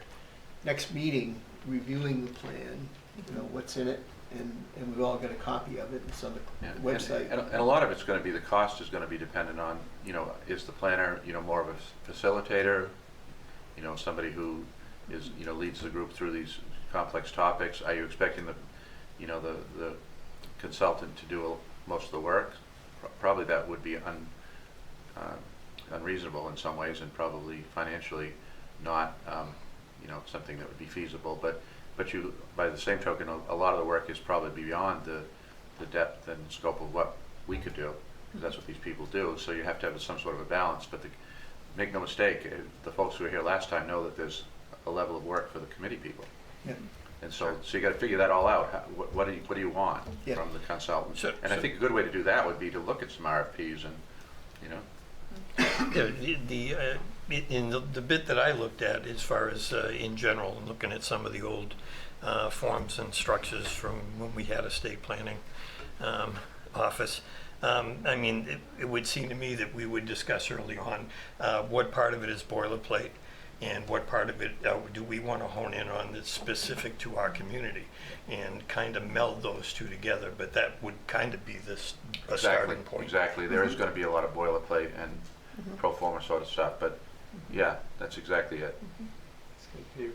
next meeting reviewing the plan, what's in it, and we've all got a copy of it, it's on the Yeah, website. And a lot of it's going to be, the cost is going to be dependent on, is the planner, more of a facilitator, somebody who is, leads the group through these complex topics. Are you expecting the consultant to do most of the work? Probably that would be unreasonable in some ways, and probably financially not, something that would be feasible. But you, by the same token, a lot of the work is probably beyond the depth and scope of what we could do, because that's what these people do. So you have to have some sort of a balance. But make no mistake, the folks who were here last time know that there's a level of work for the committee people. Yeah. And so you got to figure that all out. What do you want Yeah. from the consultant? So- And I think a good way to do that would be to look at some RFPs and, Yeah, in the bit that I looked at, as far as in general, and looking at some of the old forms and structures from when we had a state planning office, I mean, it would seem to me that we would discuss early on what part of it is boilerplate and what part of it do we want to hone in on that's specific to our community, and kind of meld those two together. But that would kind of be a starting point. Exactly. There is going to be a lot of boilerplate and pro forma sort of stuff, but yeah, that's exactly it. That's good view.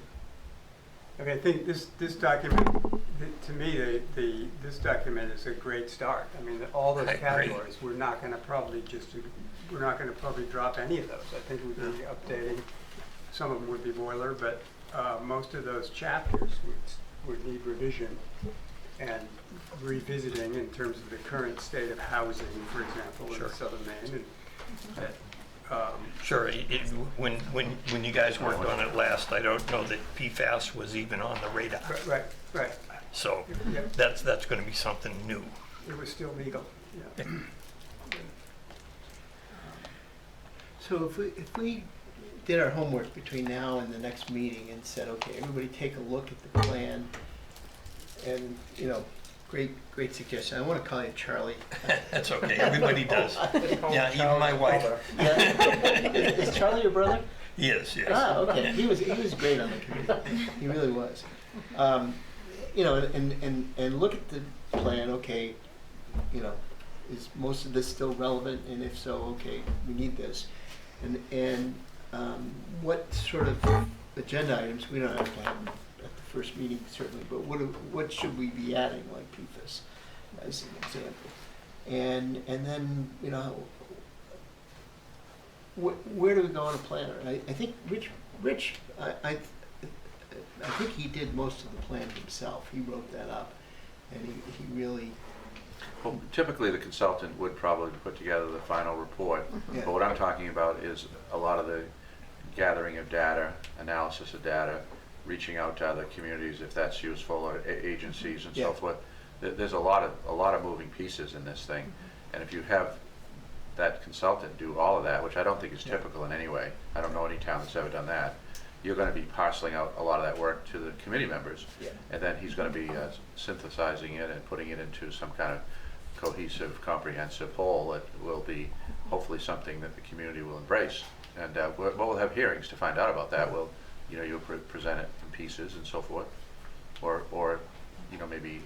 Okay, I think this document, to me, this document is a great start. I mean, all those I agree. categories, we're not going to probably drop any of those. I think we'd be updating. Some of them would be boiler, but most of those chapters would need revision and revisiting in terms of the current state of housing, for example, Sure. in southern Maine. And Sure. When you guys worked on it last, I don't know that PFAS was even on the radar. right. So Yeah. that's going to be something new. It was still legal, yeah. So if we did our homework between now and the next meeting and said, okay, everybody take a look at the plan, and, you know, great suggestion. I want to call you Charlie. That's okay, everybody does. Just call Yeah, him even Charlie my wife. Butler. Yeah. Is Charlie your brother? Yes, yes. Ah, okay. He was great on the committee. He really was. You know, and look at the plan. Okay, you know, is most of this still relevant? And if so, okay, we need this. And what sort of agenda items? We don't have to have them at the first meeting certainly, but what should we be adding, like PFAS, as an example? And then, you know, where do we go on a planner? I think Rich, I think he did most of the plan himself. He wrote that up, and he really. Well, typically the consultant would probably put together the final report, Yeah. but what I'm talking about is a lot of the gathering of data, analysis of data, reaching out to other communities if that's useful, or agencies and Yeah. so forth. There's a lot of moving pieces in this thing, and if you have that consultant do all of that, which I don't think is Yeah. typical in any way, I don't know any town that's ever done that, you're going to be parceling out a lot of that work to the committee members, Yeah. and then he's going to be synthesizing it and putting it into some kind of cohesive, comprehensive whole that will be hopefully something that the community will embrace. And we'll have hearings to find out about that. We'll, you know, you'll present it in pieces and so forth, or you know, maybe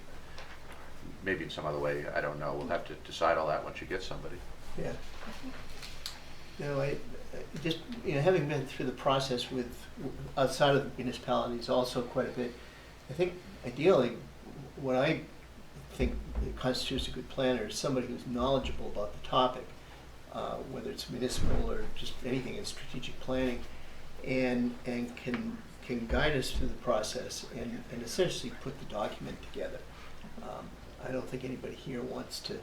in some other way. I don't know. We'll have to decide all that once you get somebody. Yeah. You know, I just, you know, having been through the process with outside of the municipalities also quite a bit, I think ideally what I think constitutes a good planner is somebody who's knowledgeable about the topic, whether it's municipal or just anything in strategic planning, and can guide us through the process and essentially put the document together. I don't think anybody here wants to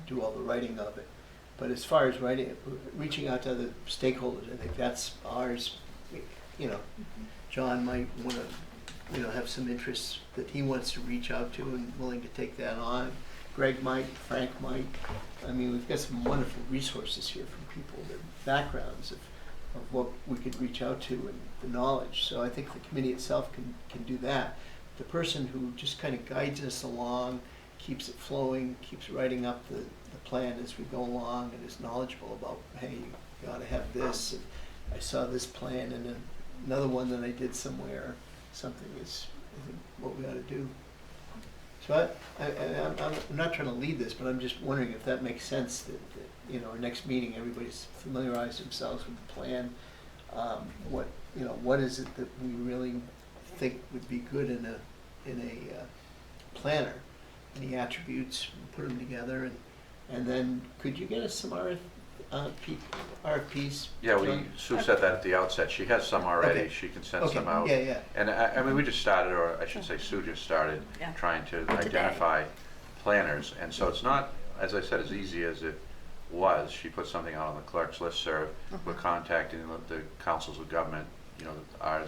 do all the writing of it. But as far as reaching out to other stakeholders, I think that's ours. You know, John might want to, you know, have some interests that he wants to reach out to and willing to take that on. Greg might, Frank might. I mean, we've got some wonderful resources here from people, their backgrounds of what we could reach out to and the knowledge. So I think the committee itself can do that. The person who just kind of guides us along, keeps it flowing, keeps writing up the plan as we go along, and is knowledgeable about, hey, you ought to have this, and I saw this plan, and then another one that I did somewhere, something is I think what we ought to do. So I'm not trying to lead this, but I'm just wondering if that makes sense, that you know, our next meeting, everybody's familiarized themselves with the plan. What is it that we really think would be good in a planner? Any attributes, put them together, and then could you get us some RFPs? Yeah, Sue said that at the outset. She has some already. Okay. She can send Okay. some out. Yeah. And I mean, we just started, or I should say Sue just started, Yeah. trying to Today. identify planners. And so it's not, as I said, as easy as it was. She put something out on the clerk's listserv. We're contacting the councils of government, you know, our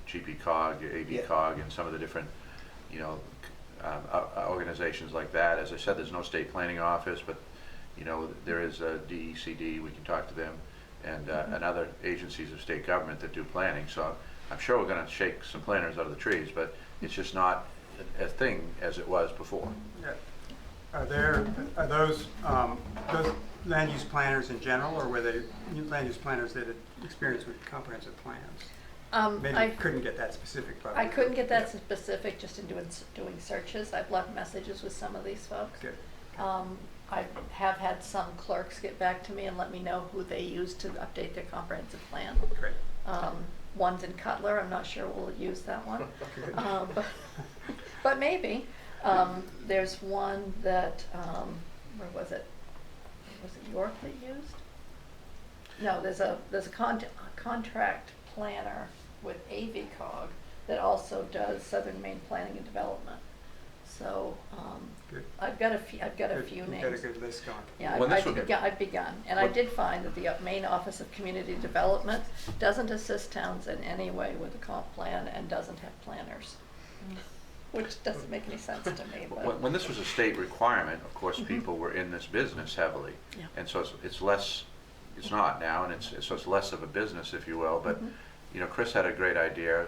GP-COG, AB-COG, and some of the different, you know, organizations like that. As I said, there's no state planning office, but you know, there is a DECD, we can talk to them, and other agencies of state government that do planning. So I'm sure we're going to shake some planners out of the trees, but it's just not a thing as it was before. Yeah. Are those land use planners in general, or were they land use planners that had experience with comprehensive plans? Maybe I you couldn't get that specific, probably. I couldn't get that specific just in doing searches. I've left messages with some of these folks. Good. I have had some clerks get back to me and let me know who they use to update their comprehensive plan. Great. One's in Cutler. I'm not sure we'll use that one. But maybe. There's one that, where was it? Was it York that used? No, there's a contract planner with AV-COG that also does Southern Maine Planning and Development. So Good. I've got a few You've names. got a good list going. Yeah, When this I've begun, and I did find that the Maine Office of Community Development doesn't assist towns in any way with the comp plan and doesn't have planners, which doesn't make any sense to me. But When this was a state requirement, of course, people were in this business heavily. Yeah. And so it's less it's not now, and so it's less of a business, if you will. But you know, Chris had a great idea,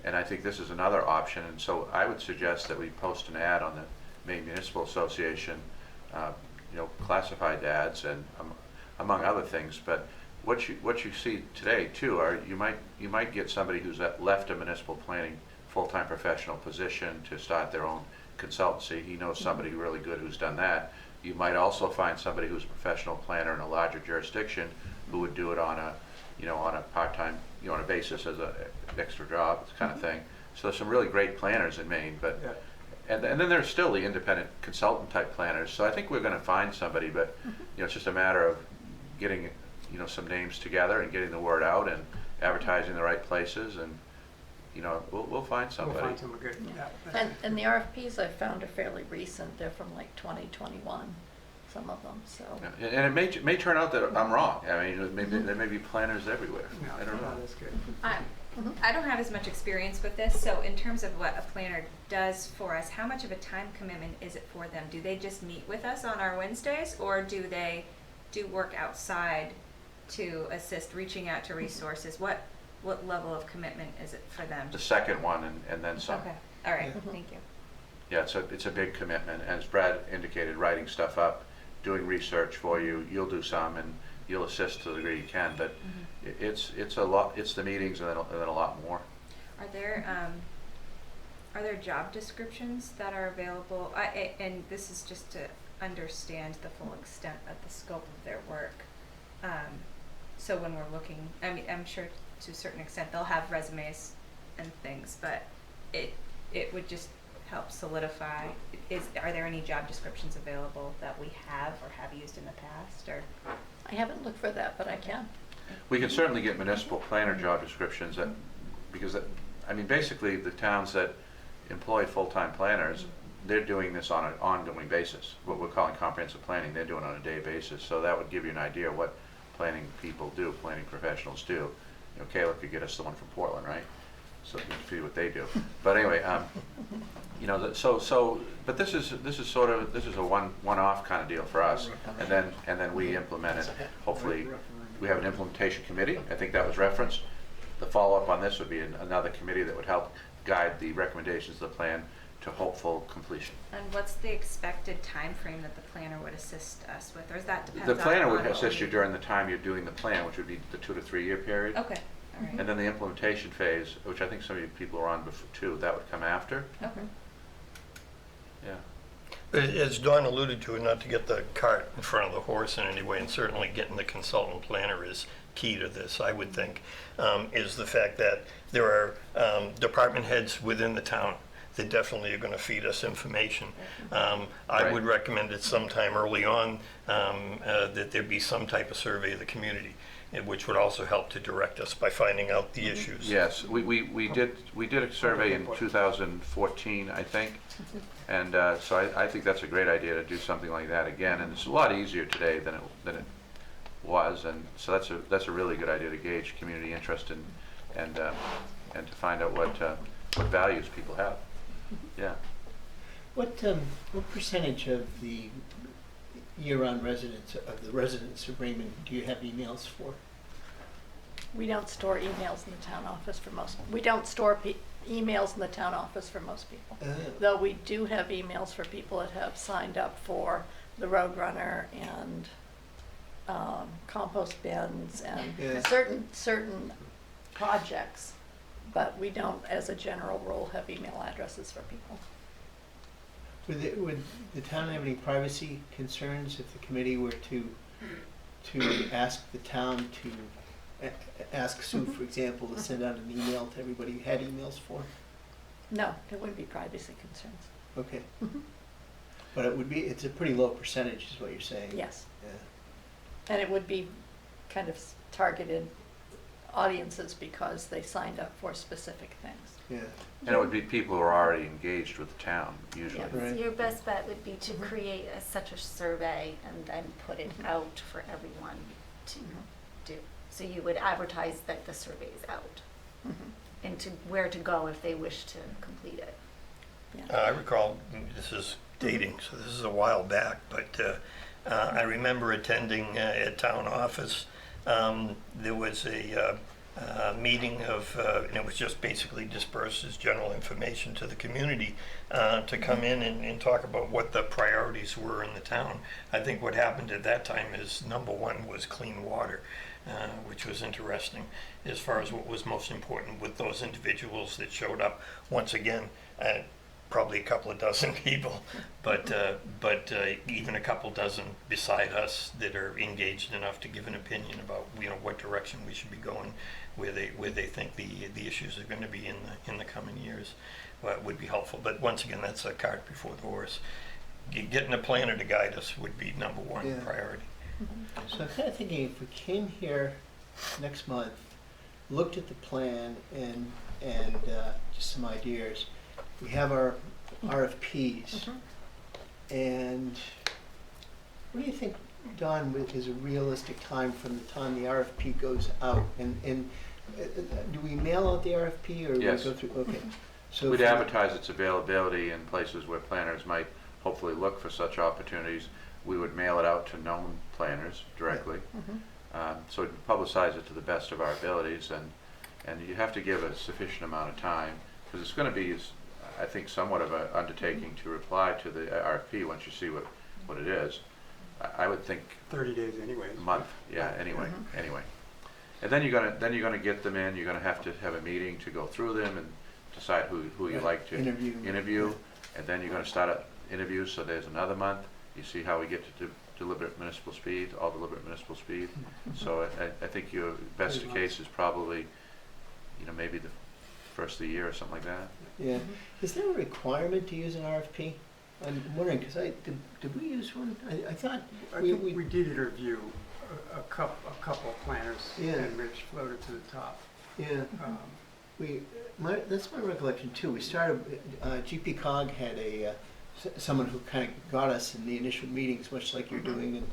and I think this is another option. And so I would suggest that we post an ad on the Maine Municipal Association, you know, classified ads, and among other things. But what you see today too are you might get somebody who's left a municipal planning full-time professional position to start their own consultancy. He knows somebody really good who's done that. You might also find somebody who's a professional planner in a larger jurisdiction who would do it on a, you know, on a part-time, you know, on a basis as an extra job kind of thing. So there's some really great planners in Maine, but and then there's still the independent consultant type planners. So I think we're going to find somebody, but you know, it's just a matter of getting, you know, some names together and getting the word out and advertising the right places, and you know, we'll find somebody. We'll find someone good. Yeah. And the RFPs I found are fairly recent. They're from like 2021, some of them. So. Yeah. And it may turn out that I'm wrong. I mean, maybe there may be planners everywhere. I don't know. That's good. I don't have as much experience with this, so in terms of what a planner does for us, how much of a time commitment is it for them? Do they just meet with us on our Wednesdays, or do they do work outside to assist reaching out to resources? What level of commitment is it for them? The second one and then some. Okay, all right, thank you. Yeah, it's a big commitment, and as Brad indicated, writing stuff up, doing research for you. You'll do some, and you'll assist to the degree you can. But it's a lot. It's the meetings and then a lot more. Are there job descriptions that are available? And this is just to understand the full extent of the scope of their work. So when we're looking, I mean, I'm sure to a certain extent they'll have resumes and things, but it would just help solidify. Are there any job descriptions available that we have or have used in the past? Or I haven't looked for that, but I can. We can certainly get municipal planner job descriptions because I mean, basically the towns that employ full-time planners, they're doing this on an ongoing basis. What we're calling comprehensive planning, they're doing it on a day basis. So that would give you an idea of what planning people do, planning professionals do. You know, Kayla could get us the one from Portland, right? So you can see what they do. But anyway, you know, but this is a one-off kind of deal for us, and then we implement it. Hopefully, we have an implementation committee. I think that was referenced. The follow-up on this would be another committee that would help guide the recommendations of the plan to hopeful completion. And what's the expected time frame that the planner would assist us with, or is that depends on? The planner would assist you during the time you're doing the plan, which would be the 2 to 3 year period. Okay, all right. And then the implementation phase, which I think some of you people are on before too, that would come after. Okay. Yeah. As Dawn alluded to, not to get the cart in front of the horse in any way, and certainly getting the consultant planner is key to this, I would think, is the fact that there are department heads within the town that definitely are going to feed us information. I would recommend it sometime early on that there be some type of survey of the community, which would also help to direct us by finding out the issues. Yes, we did a survey in 2014, I think, and so I think that's a great idea to do something like that again. And it's a lot easier today than it was, and so that's a really good idea to gauge community interest and to find out what values people have. Yeah. What percentage of the year-round residents of Raymond do you have emails for? We don't store emails in the town office for most. We don't store emails in the town office for most people. Though we do have emails for people that have signed up for the Roadrunner and compost bins and certain projects. But we don't, as a general rule, have email addresses for people. Would the town have any privacy concerns if the committee were to ask the town to ask Sue, for example, to send out an email to everybody who had emails for? No, there wouldn't be privacy concerns. Okay. But it's a pretty low percentage is what you're saying. Yes. Yeah. And it would be kind of targeted audiences because they signed up for specific things. Yeah. And it would be people who are already engaged with the town, usually. Yeah. Right. So your best bet would be to create such a survey and then put it out for everyone to do. So you would advertise that the survey is out and to where to go if they wish to complete it. Yeah. I recall, this is dating, so this is a while back, but I remember attending at town office. There was a meeting of, and it was just basically dispersed as general information to the community to come in and talk about what the priorities were in the town. I think what happened at that time is number one was clean water, which was interesting as far as what was most important with those individuals that showed up. Once again, probably a couple of dozen people, but even a couple dozen beside us that are engaged enough to give an opinion about what direction we should be going, where they think the issues are going to be in the coming years, would be helpful. But once again, that's a cart before the horse. Getting a planner to guide us would be number one priority. So I'm kind of thinking if we came here next month, looked at the plan and just some ideas. We have our RFPs, and what do you think, Don, is a realistic time from the time the RFP goes out? And do we mail out the RFP or Yes. we go through? Okay. So We'd advertise its availability in places where planners might hopefully look for such opportunities. We would mail it out to known planners directly. So we'd publicize it to the best of our abilities, and you have to give a sufficient amount of time, because it's going to be, I think, somewhat of an undertaking to reply to the RFP once you see what it is. I would think 30 days anyway. a month, anyway. And then you're gonna get them in. You're gonna have to have a meeting to go through them and decide who you like to interview, and then you're gonna start up interviews. So there's another month. You see how we get to deliberate municipal speed, all deliberate municipal speed. So I think your best case is probably, maybe the first of the year or something like that. Yeah. Is there a requirement to use an RFP? I'm wondering, because did we use one? I thought we did interview a couple of planners, and Rich floated to the top. Yeah. That's my recollection too. We started, GP Cog had someone who kind of got us in the initial meetings, much like you're doing, and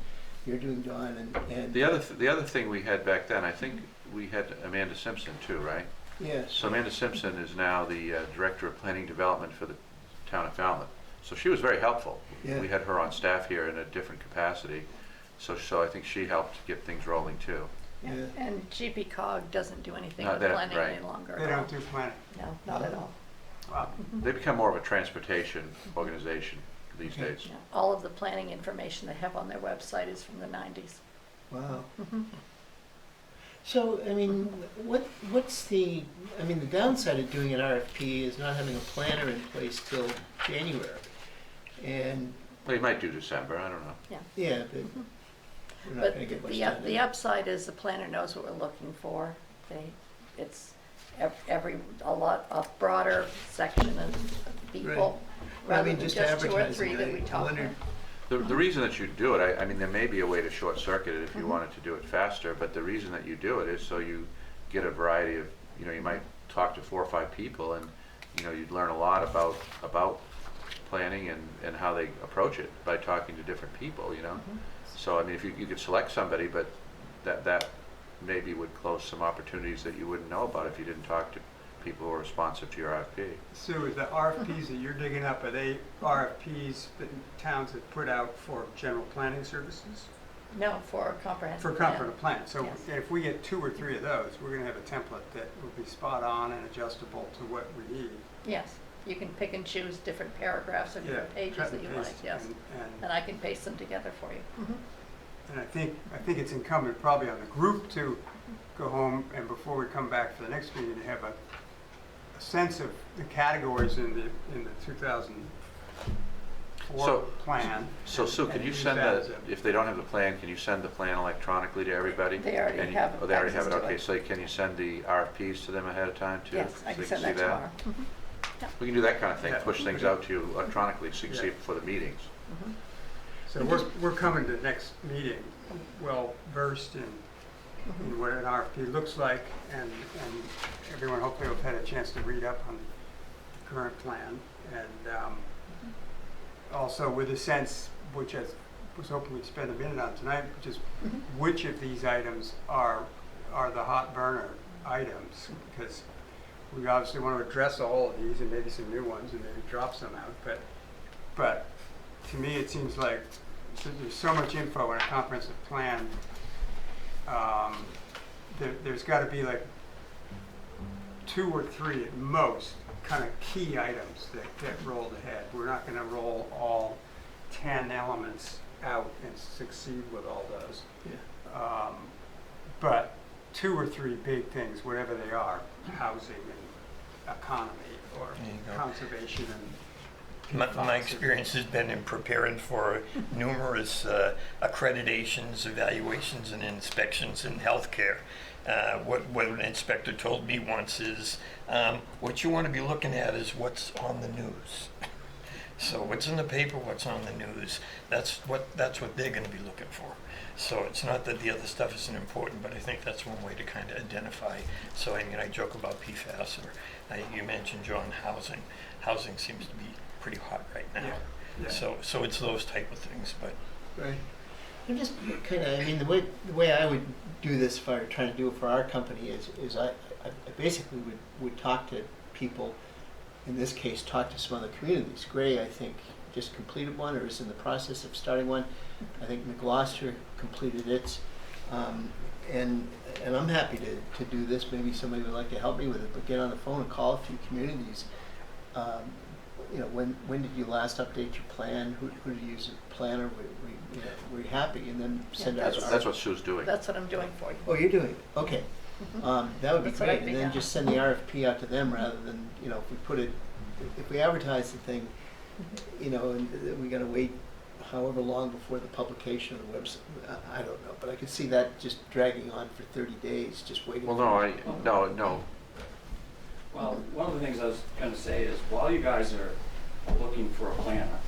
you're doing, Don. And the other thing we had back then, I think we had Amanda Simpson too, right? Yes. So Amanda Simpson is now the Director of Planning Development for the town of Falmouth. So she was very helpful. Yeah. We had her on staff here in a different capacity. So I think she helped get things rolling too. Yeah. And GP Cog doesn't do anything No, with they don't, planning right. any longer. They at all. don't do planning. No, not at all. Wow. They become more of a transportation organization these days. Yeah. All of the planning information they have on their website is from the 90s. Wow. So, I mean, what's the downside of doing an RFP is not having a planner in place till January. And Well, you might do December, I don't know. yeah, but we're not But going to get much done. the upside is the planner knows what we're looking for. It's a broader section of people, Right. rather than just just 2 or 3 advertising, that we I talk wondered- about. The reason that you do it, I mean, there may be a way to short circuit it if you wanted to do it faster, but the reason that you do it is so you get a variety of, you might talk to 4 or 5 people, and you'd learn a lot about planning and how they approach it by talking to different people, So I mean, if you could select somebody, but that maybe would close some opportunities that you wouldn't know about if you didn't talk to people who are responsive to your RFP. Sue, the RFPs that you're digging up, are they RFPs that towns have put out for general planning services? No, for a comprehensive For plan. comprehensive plan. So Yes. if we get 2 or 3 of those, we're going to have a template that will be spot on and adjustable to what we need. Yes, you can pick and choose different paragraphs or different pages cut that and you like, paste yes. and And I can paste them together for you. And I think it's incumbent probably on the group to go home and before we come back for the next meeting to have a sense of the categories in the 2004 plan. So Sue, and can you use send that if they don't have the plan, can you send the plan electronically to everybody? They already And have Oh, they already have it, access to okay, it. so can you send the RFPs to them ahead of time too? Yes, I so can they send see that tomorrow. We can do that kind of thing, Yeah. push things out to you electronically so you can see Yeah. it before the meetings. So we're coming to the next meeting well versed in what an RFP looks like, and everyone hopefully will have had a chance to read up on the current plan, and also with a sense, which I was hoping we'd spend a minute on tonight, which is which of these items are the hot burner items, because we obviously want to address all of these and maybe some new ones and maybe drop some out, but to me it seems like there's so much info in a comprehensive plan. There's got to be like 2 or 3 at most kind of key items that get rolled ahead. We're not going to roll all 10 elements out and succeed with all those. Yeah. But 2 or 3 big things, whatever they are, housing and economy or There you go. conservation and My experience has been in preparing for numerous accreditations, evaluations, and inspections in healthcare. What an inspector told me once is, what you want to be looking at is what's on the news. So what's in the paper, what's on the news, that's what they're going to be looking for. So it's not that the other stuff isn't important, but I think that's one way to kind of identify. So I mean, I joke about PFAS, or you mentioned, John, housing. Housing seems to be pretty hot right now. Yeah. So it's those type of things, but. Right. I'm just kind of, I mean, the way I would do this if I were trying to do it for our company is I basically would talk to people, in this case, talk to some other communities. Gray, I think, just completed one or is in the process of starting one. I think McGloucester completed its. And I'm happy to do this. Maybe somebody would like to help me with it, but get on the phone and call a few communities. You know, when did you last update your plan? Who did you use as a planner? We're happy, and then send Yeah, out. That's what Sue's doing. That's what I'm doing for you. Oh, you're doing it. Okay. Mhm. That would be That's what great, I'd be and then down. just send the RFP out to them rather than, you know, if we put it, if we advertise the thing, you know, and we gotta wait however long before the publication of the website. I don't know, but I could see that just dragging on for 30 days, just waiting. Well, no. Well, one of the things I was going to say is while you guys are looking for a planner,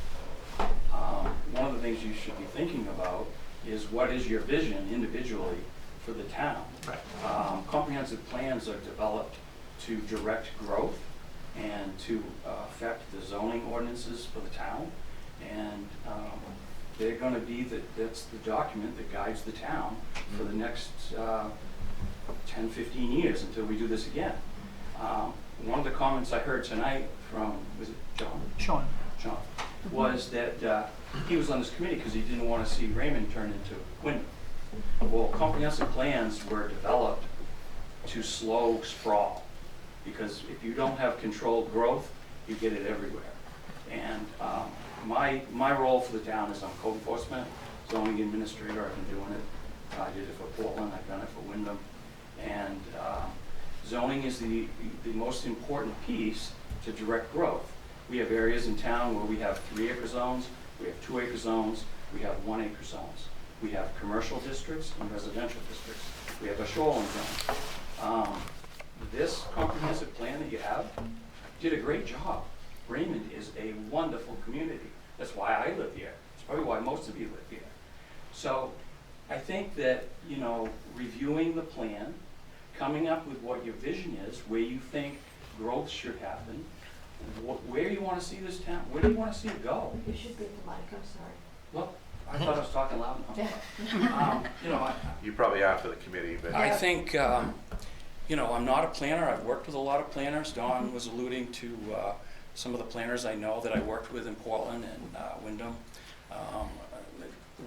one of the things you should be thinking about is what is your vision individually for the town. Right. Comprehensive plans are developed to direct growth and to affect the zoning ordinances for the town. And they're going to be, that's the document that guides the town for the next 10, 15 years until we do this again. One of the comments I heard tonight from, was it John? Sean. John, was that he was on this committee because he didn't want to see Raymond turn into Wyndham. Well, comprehensive plans were developed to slow sprawl, because if you don't have controlled growth, you get it everywhere. And my role for the town is I'm code enforcement, zoning administrator. I've been doing it. I did it for Portland. I've done it for Wyndham. And zoning is the most important piece to direct growth. We have areas in town where we have 3-acre zones, we have 2-acre zones, we have 1-acre zones. We have commercial districts and residential districts. We have a shoreline zone. This comprehensive plan that you have did a great job. Raymond is a wonderful community. That's why I live here. It's probably why most of you live here. So I think that, you know, reviewing the plan, coming up with what your vision is, where you think growth should happen, where you want to see this town, where do you want to see it go? You should be at the mic, I'm sorry. Well, I thought I was talking loud enough. You know, You probably are for the committee, but. I think, you know, I'm not a planner. I've worked with a lot of planners. Don was alluding to some of the planners I know that I worked with in Portland and Wyndham.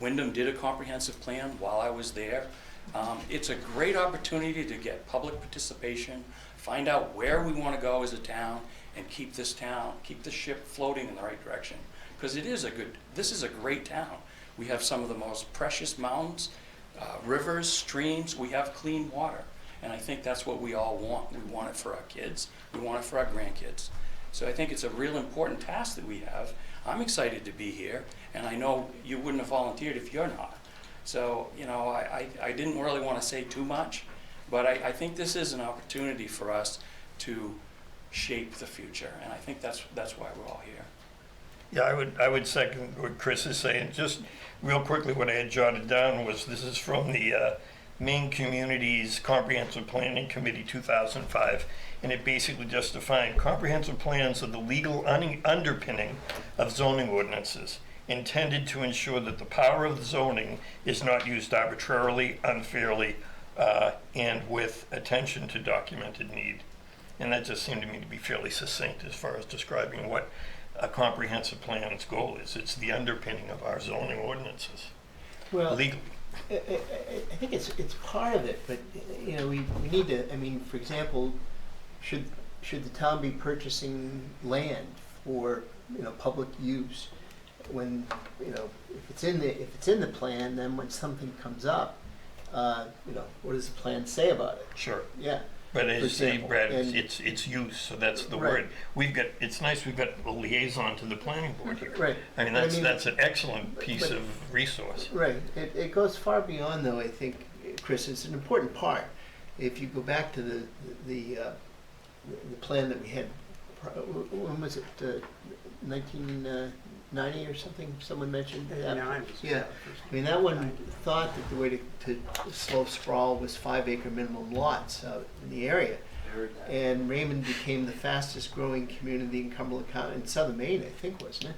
Wyndham did a comprehensive plan while I was there. It's a great opportunity to get public participation, find out where we want to go as a town, and keep this ship floating in the right direction. Because this is a great town. We have some of the most precious mountains, rivers, streams. We have clean water. And I think that's what we all want. We want it for our kids. We want it for our grandkids. So I think it's a real important task that we have. I'm excited to be here, and I know you wouldn't have volunteered if you're not. So, you know, I didn't really want to say too much, but I think this is an opportunity for us to shape the future, and I think that's why we're all here. Yeah, I would second what Chris is saying. Just real quickly, what I had jotted down was this is from the Maine Communities Comprehensive Planning Committee 2005, and it basically just defined comprehensive plans are the legal underpinning of zoning ordinances, intended to ensure that the power of the zoning is not used arbitrarily, unfairly, and with attention to documented need. And that just seemed to me to be fairly succinct as far as describing what a comprehensive plan's goal is. It's the underpinning of our zoning ordinances, Well, legally. I think it's part of it, but you know, we need to. I mean, for example, should the town be purchasing land for, you know, public use? When, you know, if it's in the plan, then when something comes up, you know, what does the plan say about it? Sure. Yeah. But as you say, example, Brad, and- it's use, so that's the Right. word. It's nice we've got a liaison to the planning board here. Right. I mean, that's an excellent piece but- of resource. Right. It goes far beyond, though. I think, Chris, it's an important part. If you go back to the plan that we had, when was it? 1990 or something? Someone mentioned that. Yeah. I mean, that one thought that the way to slow sprawl was 5-acre minimum lots out in the area. And Raymond became the fastest growing community in Cumberland County, in southern Maine, I think, wasn't it?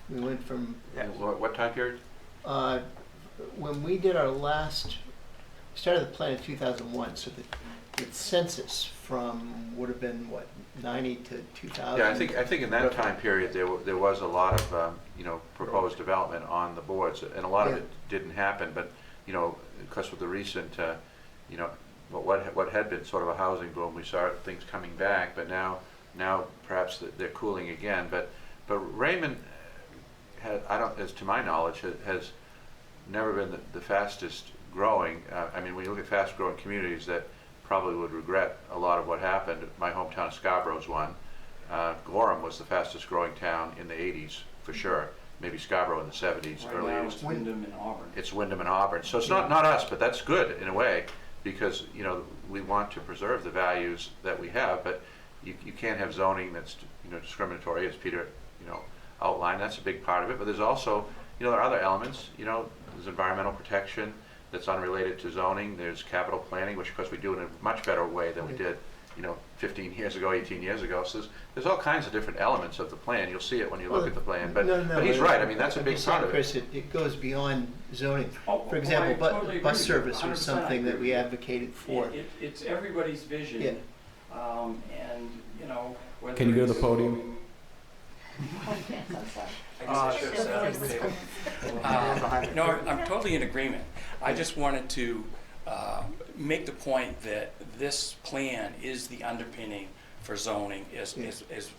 We went from, What time period? when we did our last, started the plan in 2001, so the census from would have been, what, 90 to 2000? Yeah, I think in that time period, there was a lot of, you know, proposed development on the boards, and a lot of Yeah. it didn't happen, but, you know, because with the recent, you know, what had been sort of a housing boom, we saw things coming back, but now perhaps they're cooling again. But Raymond as to my knowledge, has never been the fastest growing. I mean, when you look at fast growing communities that probably would regret a lot of what happened, my hometown of Scarborough is one. Gorham was the fastest growing town in the 80s, for sure. Maybe Scarborough in the 70s, Right early now 80s. it's Wyndham and Auburn. It's Wyndham and Auburn. So it's not us, but that's good in a way, because, you know, we want to preserve the values that we have, but you can't have zoning that's, you know, discriminatory, as Peter, you know, outlined. That's a big part of it. But there's also, you know, there are other elements. You know, there's environmental protection that's unrelated to zoning. There's capital planning, which of course we do in a much better way than we did, you know, 15 years ago, 18 years ago. So there's all kinds of different elements of the plan. You'll see it when you look at the plan. But he's right. I mean, that's a big part of it. Chris, it goes beyond zoning. Oh, For example, I totally agree bus with you. service was 100% something that we agree. advocated for. It's everybody's vision. Yeah. And, you know, whether Can you go to the it's- podium? No, I'm totally in agreement. I just wanted to make the point that this plan is the underpinning for zoning, is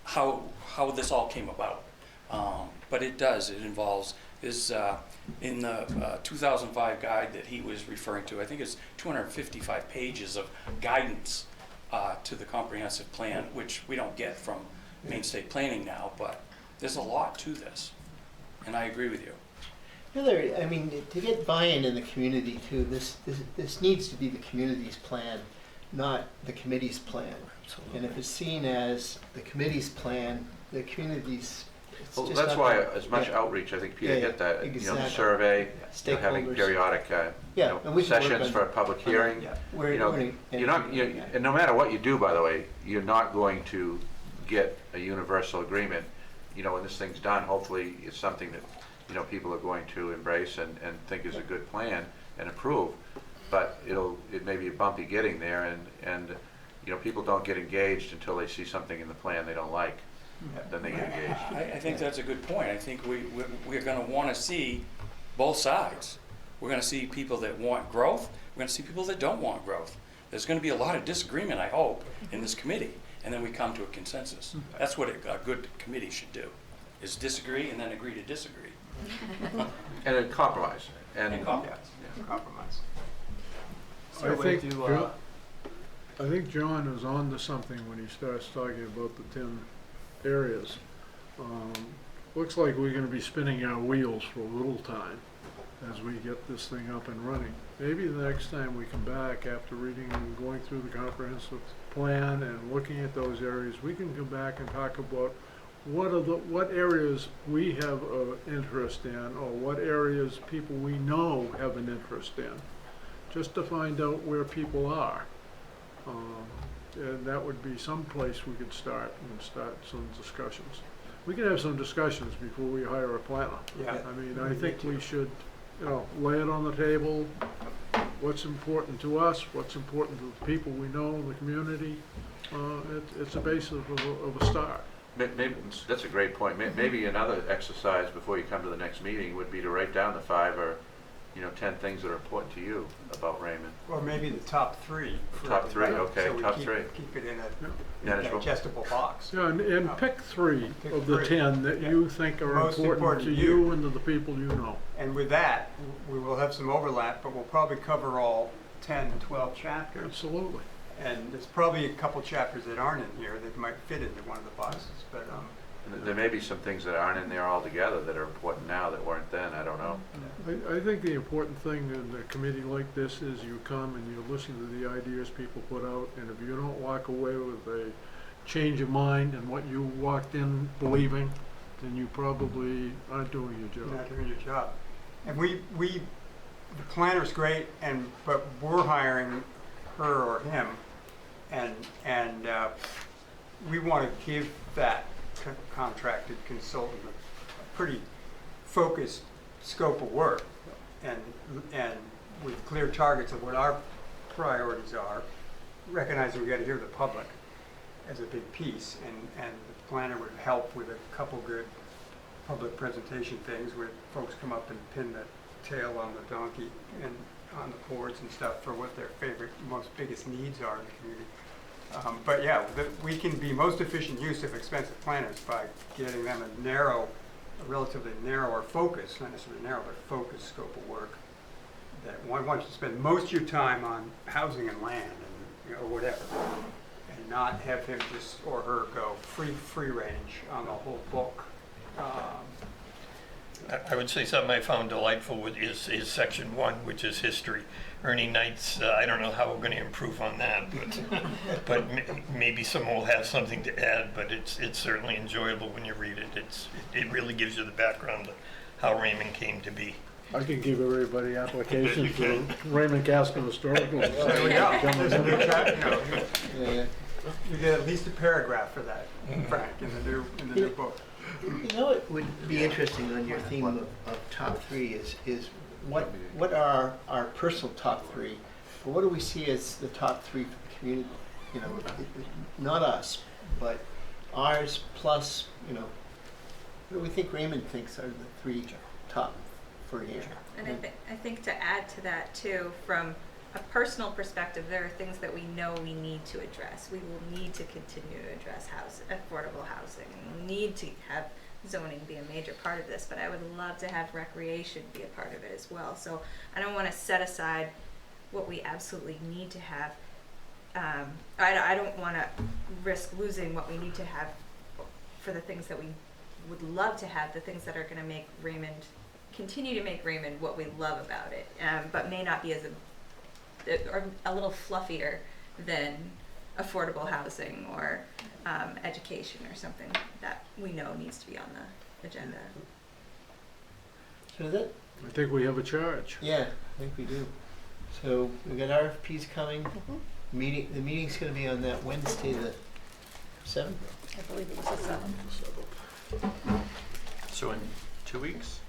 how this all came about. But it involves this, in the 2005 guide that he was referring to, I think it's 255 pages of guidance to the comprehensive plan, which we don't get from Maine State Planning now, but there's a lot to this, and I agree with you. I mean, to get buy-in in the community too, this needs to be the community's plan, not the committee's plan. And if it's seen as the committee's plan, the community's, it's Well, just that's not why gonna- as much yeah. outreach, I think Peter hit that, you know, the exactly. survey, you know, having Stakeholders. periodic, you Yeah, know, and we can work sessions on- for a public hearing. Yeah. You know, and no matter what you do, by the way, you're not going to get a universal agreement. You know, when this thing's done, hopefully it's something that, you know, people are going to embrace and think is a good plan and approve. But it may be bumpy getting there, and you know, people don't get engaged until they see something in the plan they don't like. Then they get engaged. I think that's a good point. I think we're going to want to see both sides. We're going to see people that want growth. We're going to see people that don't want growth. There's going to be a lot of disagreement, I hope, in this committee, and then we come to a consensus. That's what a good committee should do, is disagree and then agree to disagree. And a compromise. And compromise. Compromise. I think John is on to something when he starts talking about the 10 areas. Looks like we're going to be spinning our wheels for a little time as we get this thing up and running. Maybe the next time we come back after reading and going through the comprehensive plan and looking at those areas, we can come back and talk about what areas we have interest in, or what areas people we know have an interest in, just to find out where people are. And that would be some place we could start some discussions. We can have some discussions before we hire a planner. Yeah. I mean, I think we should, you know, lay it on the table, what's important to us, what's important to the people we know in the community. It's a basis of a start. Maybe, that's a great point. Maybe another exercise before you come to the next meeting would be to write down the 5 or 10 things that are important to you about Raymond. Or maybe the top 3. Top 3, okay, so we top keep, 3. Keep it in a Manageable. digestible box. Yeah, and pick 3 Pick of the 3. 10 that Yeah. you think are Most important to you and to the people you know. And with that, we will have some overlap, but we'll probably cover all 10, 12 chapters. Absolutely. And there's probably a couple chapters that aren't in here that might fit into one of the boxes, but And there may be some things that aren't in there altogether that are important now that weren't then. I don't know. I think the important thing in a committee like this is you come and you listen to the ideas people put out, and if you don't walk away with a change of mind and what you walked in believing, then you probably aren't doing your you're job. not doing your job. And the planner's great, but we're hiring her or him, and we want to give that contracted consultant a pretty focused scope of work, and with clear targets of what our priorities are, recognizing we got to hear the public as a big piece, and the planner would help with a couple good public presentation things where folks come up and pin the tail on the donkey and on the boards and stuff for what their favorite, most biggest needs are in the community. But yeah, we can be most efficient use of expensive planners by getting them a relatively narrower focus, not necessarily narrow, but focused scope of work. That one wants to spend most of your time on housing and land and or whatever, and not have him just or her go free range on the whole book. I would say something I found delightful is section 1, which is history. Ernie Knight's, I don't know how we're going to improve on that, but maybe someone will have something to add, but it's certainly enjoyable when you read it. It really gives you the background of how Raymond came to be. I can give everybody applications for Raymond Casco Historical. There we go. There's a new chapter, you get at least a paragraph for that, Frank, in the new book. You know, it would be interesting on your theme of top 3 is what are our personal top 3, but what do we see as the top 3 for the community? Not us, but ours plus, what do we think Raymond thinks are the 3 top for here? And I think to add to that too, from a personal perspective, there are things that we know we need to address. We will need to continue to address affordable housing. We'll need to have zoning be a major part of this, but I would love to have recreation be a part of it as well. So I don't want to set aside what we absolutely need to have. I don't want to risk losing what we need to have for the things that we would love to have, the things that are going to continue to make Raymond what we love about it, but may not be or a little fluffier than affordable housing or education or something that we know needs to be on the agenda. So that, I think we have a charge. yeah, I think we do. So we got RFPs coming. The meeting's going to be on that Wednesday, the 7th. I believe it was the 7th. So in 2 weeks?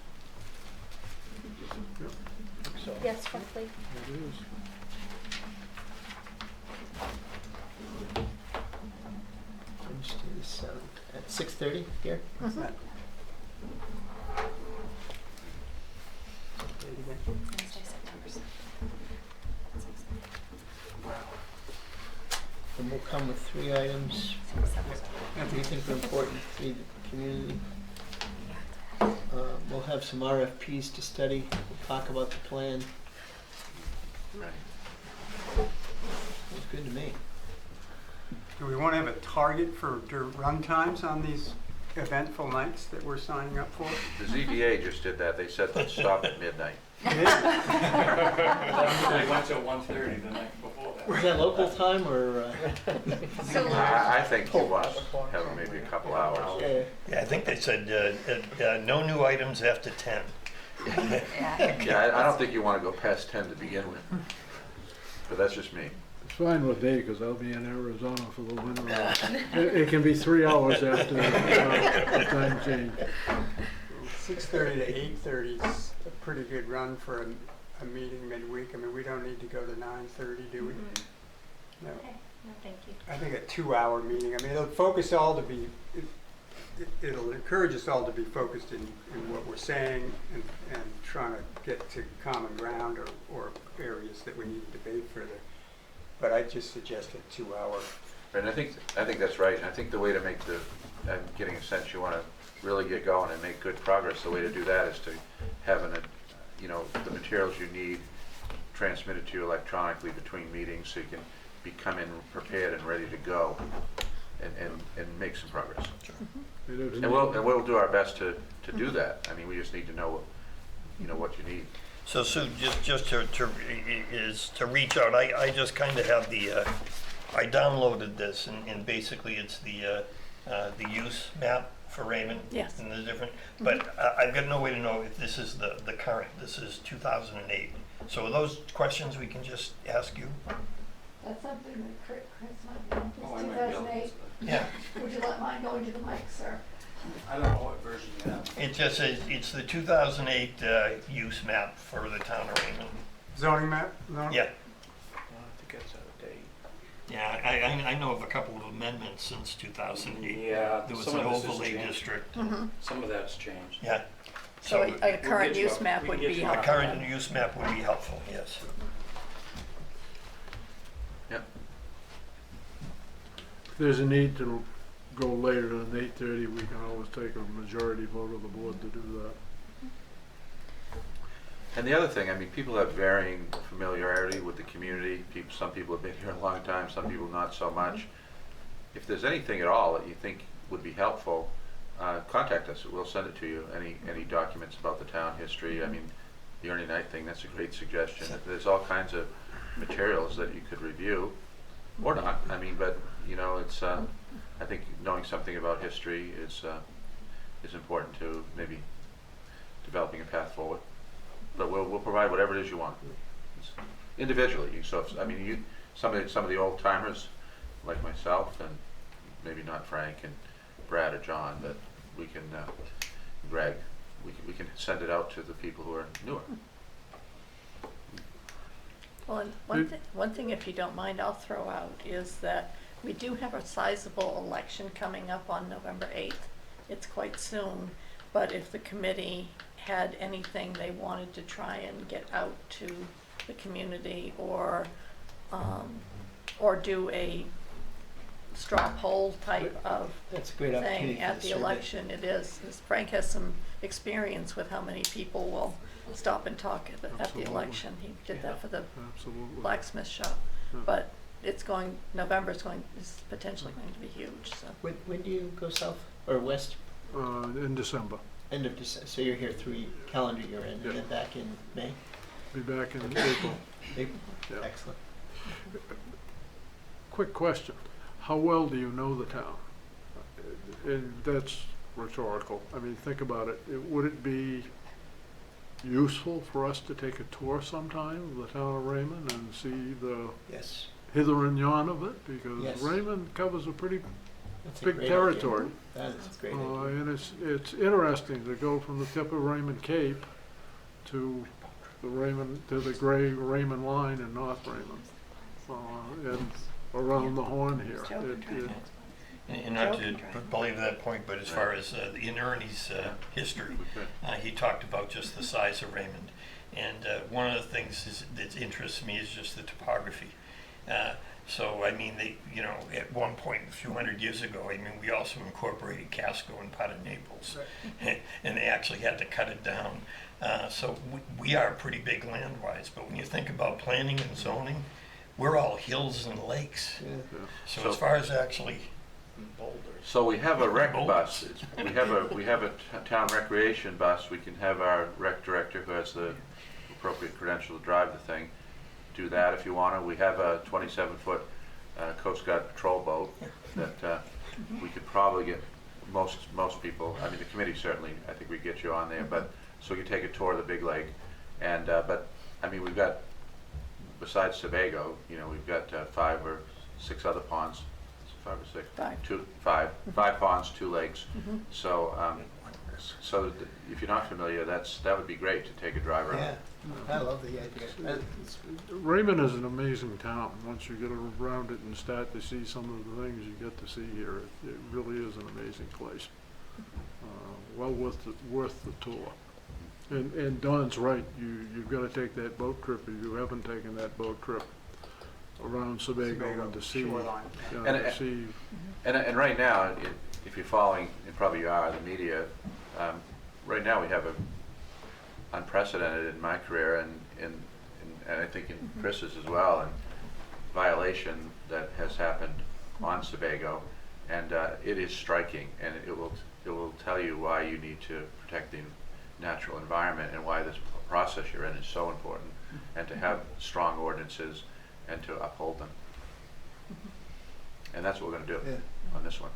Yes, roughly. It is. Wednesday the 7th at 6:30 here. Wednesday, September 7th. And we'll come with 3 items that we think are important to the community. We'll have some RFPs to study. We'll talk about the plan. Right. Sounds good to me. Do we want to have a target for run times on these eventful nights that we're signing up for? The ZBA just did that. They said let's stop at midnight. They went till 1:30 the night before that. Is that local time or? I think you want to have maybe a couple hours. Yeah, I think they said no new items after 10. Yeah, I don't think you want to go past 10 to begin with, but that's just me. It's fine with me because I'll be in Arizona for the winter. It can be 3 hours after the time change. 6:30 to 8:30 is a pretty good run for a meeting midweek. I mean, we don't need to go to 9:30, do we? No. Okay, no, thank you. I think a 2-hour meeting. I mean, it'll focus all to be it'll encourage us all to be focused in what we're saying and trying to get to common ground or areas that we need to debate further. But I just suggested 2 hour. And I think that's right. And I think the way to make I'm getting a sense you want to really get going and make good progress. The way to do that is to have the materials you need transmitted to you electronically between meetings, so you can come in prepared and ready to go and make some progress. And we'll do our best to do that. I mean, we just need to know what you need. So Sue, just to reach out, I just kind of have I downloaded this, and basically it's the use map for Raymond. Yes. And the different, but I've got no way to know if this is the current. This is 2008. So are those questions we can just ask you? That's something that Chris might know. Oh, I might be able to. 2008. Yeah. Would you let mine go into the mic, sir? I don't know what version you have. It just says it's the 2008 use map for the town of Raymond. Zoning map? Yeah. I think that's out of date. Yeah, I know of a couple of amendments since 2008. Yeah, There was some an of this has overlay changed. district. Some of that's changed. Yeah. So a current get you use a- map we would can be get you A helpful. current use map would be helpful, yes. Yep. If there's a need to go later than 8:30, we can always take a majority vote of the board to do that. And the other thing, I mean, people have varying familiarity with the community. Some people have been here a long time, some people not so much. If there's anything at all that you think would be helpful, contact us. We'll send it to you. Any documents about the town history. I mean, the Ernie Knight thing, that's a great suggestion. There's all kinds of materials that you could review, or not. I mean, but it's. I think knowing something about history is important to maybe developing a path forward. But we'll provide whatever it is you want, individually. So some of the old timers, like myself, and maybe not Frank and Brad or John, but we can Greg. We can send it out to the people who are newer. Well, and one thing, if you don't mind, I'll throw out is that we do have a sizable election coming up on November 8th. It's quite soon, but if the committee had anything they wanted to try and get out to the community, or do a straw poll type of That's a great opportunity thing for at the survey. election, it is. Frank has some experience with how many people will stop and talk at the Absolutely. election. He did that for the Absolutely. blacksmith shop. Yeah. But November is potentially going to be huge, so. When do you go south or west? In December. End of December. So you're here 3 calendar year in, Yeah. and then back in May? Be back in April. April? Yeah. Excellent. Quick question. How well do you know the town? And that's rhetorical. I mean, think about it. Would it be useful for us to take a tour sometime of the town of Raymond and see the Yes. hither and yon of it? Because Yes. Raymond covers a pretty That's a big great territory. idea. That is a great idea. And it's interesting to go from the tip of Raymond Cape to the gray Raymond line in North Raymond, and around the horn here. And not to belabor that point, but as far as in Ernie's history, he talked about just the size of Raymond. And one of the things that interests me is just the topography. So, I mean, at one point, a few hundred years ago, I mean, we also incorporated Casco and part of Naples. Right. And they actually had to cut it down. So we are pretty big land-wise, but when you think about planning and zoning, we're all hills and lakes. Yeah. So as far as actually Boulders. So we have a rec Boulders. bus. We have a town recreation bus. We can have our rec director, who has the appropriate credential to drive the thing, do that if you want to. We have a 27-foot Coast Guard patrol boat that we could probably get most people. I mean, the committee certainly. I think we'd get you on there, but so we could take a tour of the big lake. And but I mean, we've got, besides Sebago, we've got 5 or 6 other ponds. 5 or 6. 5. 5 ponds, 2 lakes. So if you're not familiar, that would be great to take a drive around. Yeah. I love the idea. Raymond is an amazing town. Once you get around it and start to see some of the things you get to see here, it really is an amazing place. well worth the tour. And Don's right, you've got to take that boat trip if you haven't taken that boat trip around Sebago and to see. Shoreline. Yeah, And- to see. And right now, if you're following, and probably you are, the media, right now we have a unprecedented in my career and I think in Chris's as well, and violation that has happened on Sebago, and it is striking, and it will tell you why you need to protect the natural environment and why this process you're in is so important, and to have strong ordinances and to uphold them. And that's what we're going to do Yeah. on this one.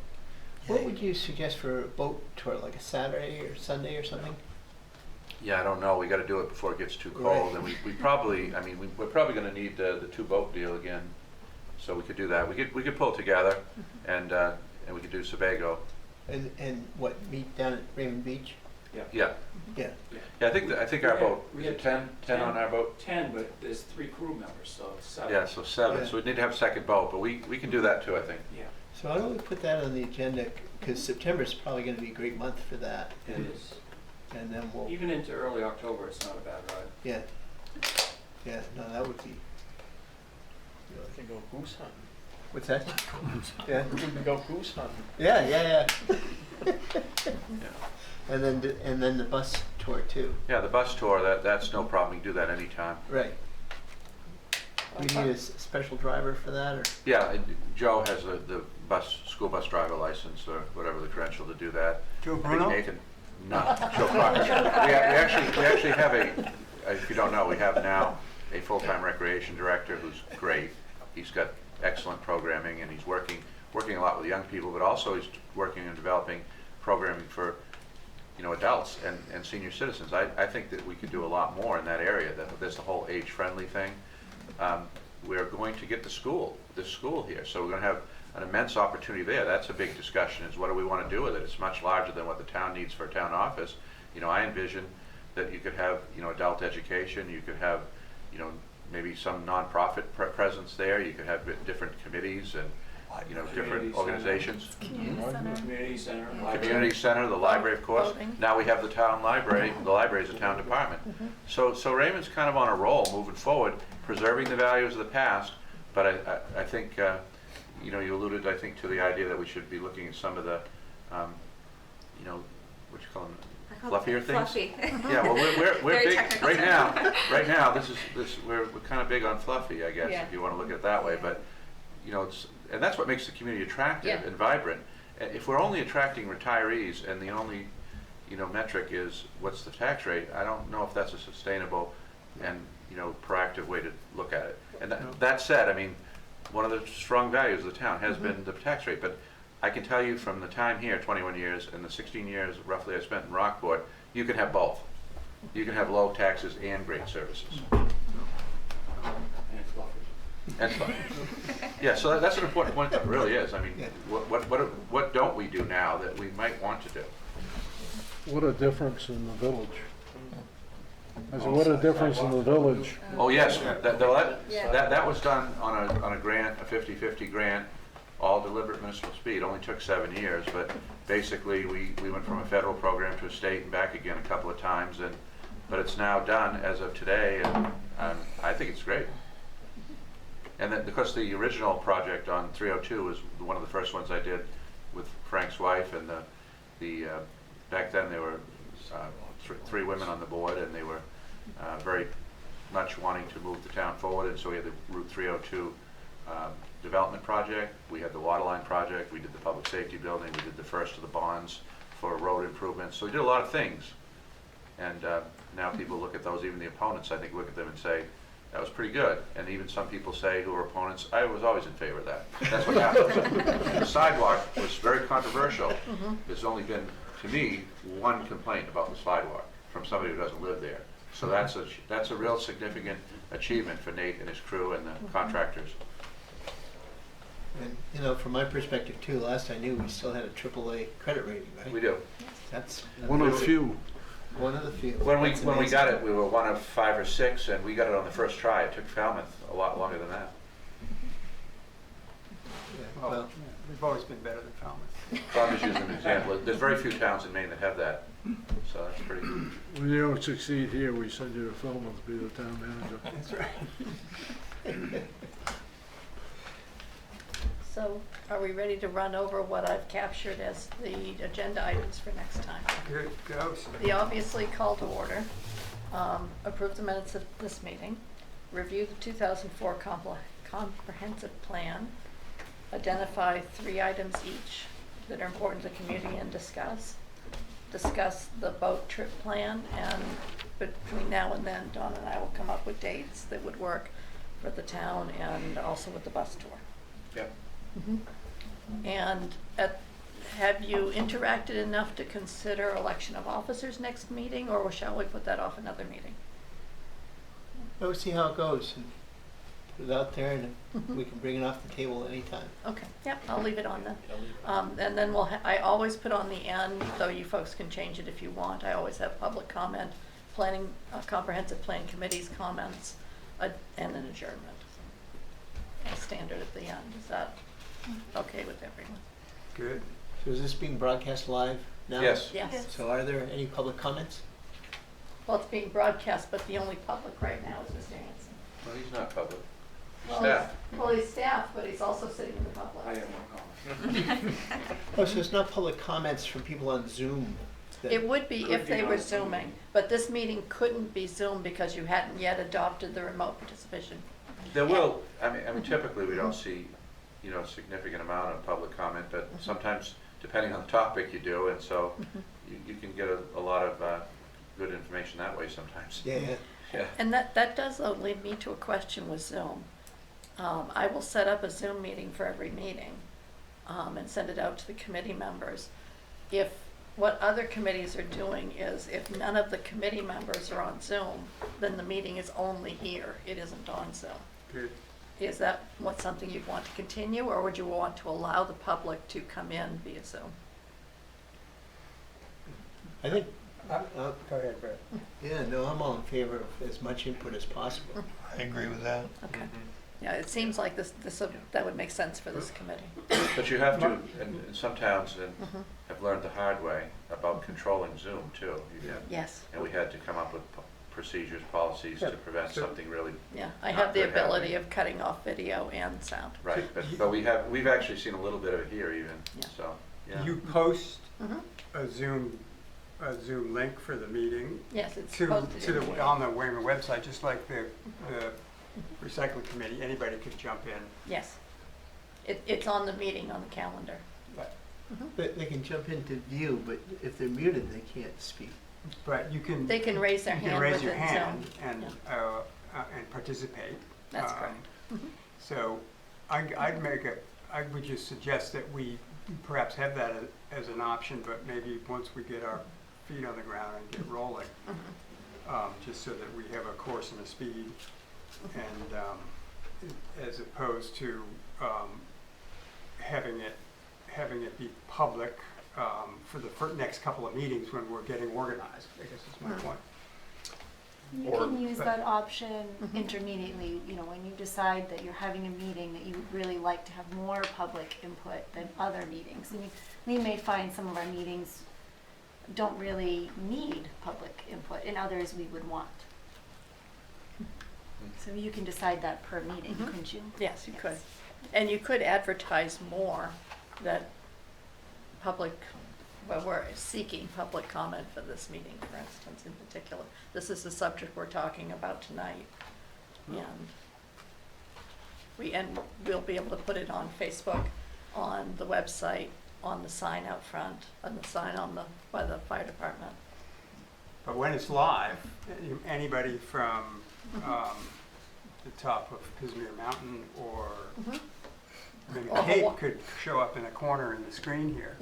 What would you suggest for a boat tour, like a Saturday or Sunday or something? Yeah, I don't know. We got to do it before it gets too cold, and we probably, I mean, we're probably going to need the 2-boat deal again, so we could do that. We could pull together, and we could do Sebago. And what, meet down at Raymond Beach? Yeah, Yeah. yeah. I think our boat. We Is had it 10 on our boat? 10, but there's 3 crew members, so it's 7. Yeah, so 7. Yeah. So we need to have a second boat, but we can do that too, I think. Yeah, So why don't we put that on the agenda, because September's probably gonna be a great month for that. it is. And then we'll, Even into early October, it's not a bad ride. yeah. Yeah, no, that would be, We can go goose hunting. what's that? Yeah, We can go goose hunting. yeah. Yeah. And then the bus tour too. Yeah, the bus tour, that's no problem. We can do that anytime. Right. We need a special driver for that, or? Yeah, and Joe has the school bus driver license or whatever the credential to do that. Joe I think Bruno? Nathan, no, Joe Crocker. We actually have if you don't know, we have now a full-time recreation director who's great. He's got excellent programming, and he's working a lot with young people, but also he's working and developing programming for adults and senior citizens. I think that we could do a lot more in that area. There's the whole age-friendly thing. We're going to get this school here, so we're going to have an immense opportunity there. That's a big discussion, is what do we want to do with it? It's much larger than what the town needs for a town office. I envision that you could have adult education, you could have maybe some nonprofit presence there, you could have different committees and different organizations. Community center. library. Community center, the library, of course. Voting. Now we have the town library. The library is a town department. So Raymond's kind of on a roll moving forward, preserving the values of the past. But I think, you alluded, I think, to the idea that we should be looking at some of the, what you call them, fluffier things. Fluffy. Yeah, well, we're Very big technical right term. now. Right now, we're kind of big on fluffy, I guess, Yeah. if you want to look at it that way. But and that's what makes the community attractive Yeah. and vibrant. If we're only attracting retirees and the only metric is what's the tax rate, I don't know if that's a sustainable and proactive way to look at it. And that said, I mean, one of the strong values of the town has been the tax rate, but I can tell you from the time here, 21 years, and the 16 years roughly I spent in Rockport, you can have both. You can have low taxes and great services. And fluffy. And fun. Yeah, so that's an important point, though, it really is. I mean, Yeah. what don't we do now that we might want to do? What a difference in the village. I said, what a difference in the village. Oh, yes, that was done on a grant, a 50/50 grant, all deliberate municipal speed. Only took 7 years, but basically we went from a federal program to a state and back again a couple of times, but it's now done as of today, and I think it's great. And then, because the original project on 302 was one of the first ones I did with Frank's wife, and back then there were 3 women on the board, and they were very much wanting to move the town forward, and so we had the Route 302 development project, we had the waterline project, we did the public safety building, we did the first of the bonds for road improvements, so we did a lot of things. And now people look at those, even the opponents, I think, look at them and say, that was pretty good. And even some people say, who are opponents, I was always in favor of that. That's what happened. The sidewalk was very controversial. There's only been, to me, one complaint about the sidewalk from somebody who doesn't live there. So that's a real significant achievement for Nate and his crew and the contractors. And, from my perspective too, last I knew, we still had a AAA credit rating, right? We do. That's One of the few. one of the few. When we That's got amazing. it, we were one of 5 or 6, and we got it on the first try. It took Falmouth a lot longer than that. Well, Well, yeah, we've always been better than Falmouth. So I'll just use an example. There's very few towns in Maine that have that, so that's pretty. When you don't succeed here, we send you to Falmouth to be the town manager. That's right. So are we ready to run over what I've captured as the agenda items for next time? Good, go. The obviously call to order, approve the minutes of this meeting, review the 2004 comprehensive plan, identify 3 items each that are important to the community and discuss the boat trip plan, and between now and then, Dawn and I will come up with dates that would work for the town and also with the bus tour. Yep. And have you interacted enough to consider election of officers next meeting, or shall we put that off another meeting? we'll see how it goes and put it out there, and we can bring it off the table anytime. Okay, yep, I'll leave it on then. And then I always put on the end, though you folks can change it if you want, I always have public comment, planning, comprehensive plan committee's comments, and an adjournment. A standard at the end. Is that okay with everyone? Good. So is this being broadcast live now? Yes. Yes. So are there any public comments? Well, it's being broadcast, but the only public right now is Mr. Hanson. Well, he's not public. Well, Staff. He's staff, but he's also sitting in the public. I have no comment. Oh, so it's not public comments from people on Zoom? that- It would be if Could be they were on Zoom. Zooming, but this meeting couldn't be Zoom because you hadn't yet adopted the remote participation. There will, I mean, typically we don't see, a significant amount of public comment, but sometimes, depending on the topic, you do, and so you can get a lot of good information that way sometimes. Yeah, Yeah. And that does though lead me to a question with Zoom. I will set up a Zoom meeting for every meeting and send it out to the committee members. What other committees are doing is if none of the committee members are on Zoom, then the meeting is only here. It isn't on Zoom. Good. Is that something you'd want to continue, or would you want to allow the public to come in via Zoom? I think, Go ahead, Brett. yeah, no, I'm all in favor of as much input as possible. I agree with that. Okay. Yeah, it seems like that would make sense for this committee. But you have to, and some towns have learned the hard way about controlling Zoom too. Yes. And we had to come up with procedures, policies to Yeah, prevent so- something really. Yeah, I Not have the good happening. ability of cutting off video and sound. Right, but we've actually seen a little bit of it here even, Yeah. so, yeah. You post Mhm. a Zoom link for the meeting Yes, it's to posted. in the- on the Wayman website, just like the recycling committee, anybody could jump in. Yes. It's on the meeting on the calendar. But But they can jump into view, but if they're muted, they can't speak. you can. They can raise their You can hand raise your within hand Zoom. and participate. That's Um, correct. Mhm. So I would just suggest that we perhaps have that as an option, but maybe once we get our feet on the ground and get rolling, just so that we have a course and a speed, and as opposed to having it be public for the next couple of meetings when we're getting organized, I guess is my point. You Or- can use but- that option intermediately, when you decide that you're having a meeting that you would really like to have more public input than other meetings. I mean, we may find some of our meetings don't really need public input, and others we would want. So you can decide that per meeting, couldn't you? Yes, you could. And you could advertise more that we're seeking public comment for this meeting, for instance, in particular. This is the subject we're talking about tonight. And we'll be able to put it on Facebook, on the website, on the sign out front, on the sign by the fire department. But when it's live, anybody from the top of Pismere Mountain or maybe Or Kate Hawaii. could show up in a corner in the screen here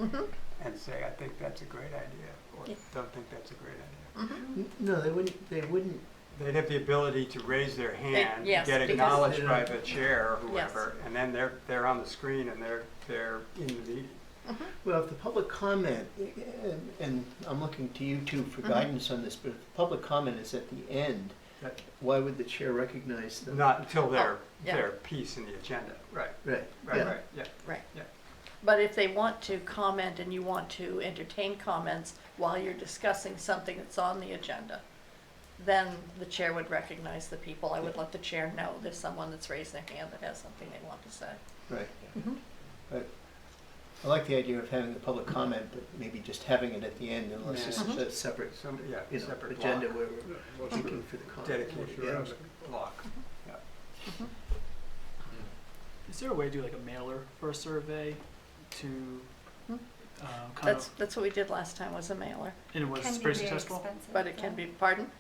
and say, I think that's a great idea, or Yeah. don't think that's a great idea. No, they wouldn't, They'd have the ability to raise their hand, yes, get because- acknowledged by the chair or Yes. whoever, and then they're on the screen and they're in the meeting. well, if the public comment, and I'm looking to you two for guidance on this, but if the public comment is at the end, That- Why would the chair recognize them? Not until yeah. their piece in the agenda. Right, Right, right, yeah. right, yeah. Right. Yeah. But if they want to comment and you want to entertain comments while you're discussing something that's on the agenda, then the chair would recognize the people. I would let the chair know there's someone that's raised their hand that has something they want to say. Right. Mhm. But I like the idea of having the public comment, but maybe just having it at the end unless Yeah. it's Mhm. a separate, Some, yeah, you know, separate agenda block. where we're looking for the comment. Dedicated Yeah. block. Yeah. Mhm. Is there a way to do like a mailer for a survey to Hmm. kind That's what we did last time, was a mailer. and it was Can be pretty very successful? expensive, But it can yeah. be, pardon?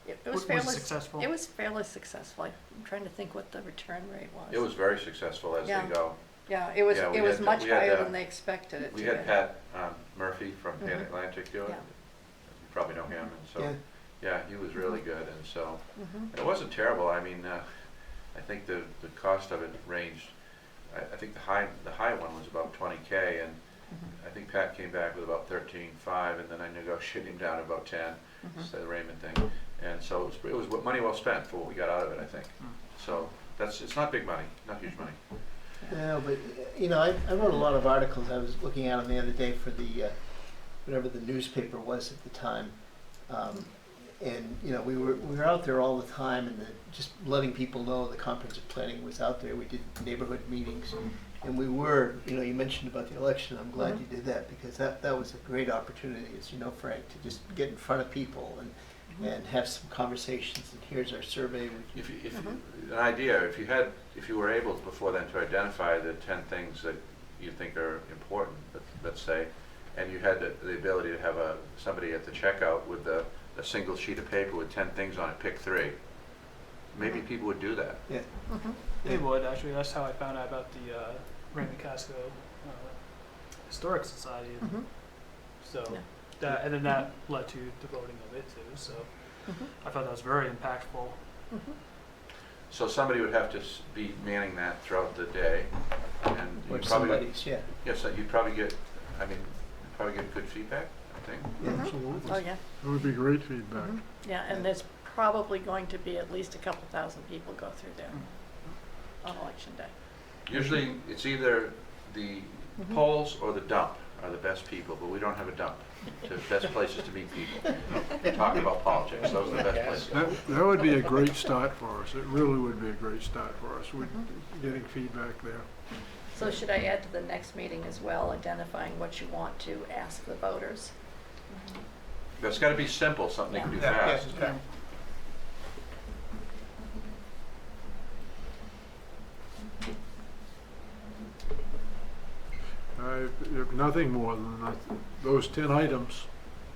It was Was it fairly. successful? It was fairly successful. I'm trying to think what the return rate was. It was very successful as Yeah. they go. Yeah, it was, Yeah, we it was had- much we had, higher than they expected it to We be. had Pat Murphy from Pan Mhm. Atlantic do it. Yeah. You probably know him, and so, Yeah. yeah, he was really good, and so, Mhm. it wasn't terrible. I mean, I think the cost of it ranged, I think the high one was about 20K, and Mhm. I think Pat came back with about 13.5, and then I negotiated him down to about 10, Mhm. the Raymond thing. And so it was money well spent for what we got out of it, I think. Mm. So it's not big money, not huge money. No, but, you know, I wrote a lot of articles. I was looking at them the other day for the, whatever the newspaper was at the time. And, you know, we were out there all the time and just letting people know the comprehensive planning was out there. We did neighborhood meetings. And we were, you know, you mentioned about the election. I'm glad Mhm. you did that because that was a great opportunity, as you know, Frank, to just get in front of people and have some conversations. And here's our survey. If Mhm. an idea, if you were able before then to identify the 10 things that you think are important, let's say, and you had the ability to have somebody at the checkout with a single sheet of paper with 10 things on it, pick 3. Maybe people would do that. Yeah. Mhm. They would, actually. That's how I found out about the Raymond Casco Historic Society. Mhm. So Yeah. that, and then that led to the voting of it too. So Mhm. I thought that was very impactful. Mhm. So somebody would have to be manning that throughout the day, and Or you'd probably, somebody's, yeah. yes, you'd probably get good feedback, I think. Yeah. Mhm. Absolutely. Oh, yeah. It would be great feedback. Mhm. Yeah, and there's probably going to be at least a couple thousand people go through there on election day. Usually, it's either the Mhm. polls or the dump are the best people, but we don't have a dump. The best places to meet people. Talking about politics, those are the best places. That would be a great start for us. It really would be a great start for us, with Mhm. getting feedback there. So should I add to the next meeting as well, identifying what you want to ask the voters? But it's gotta be simple, something they can do Yeah. fast. Yeah. If nothing more than those 10 items,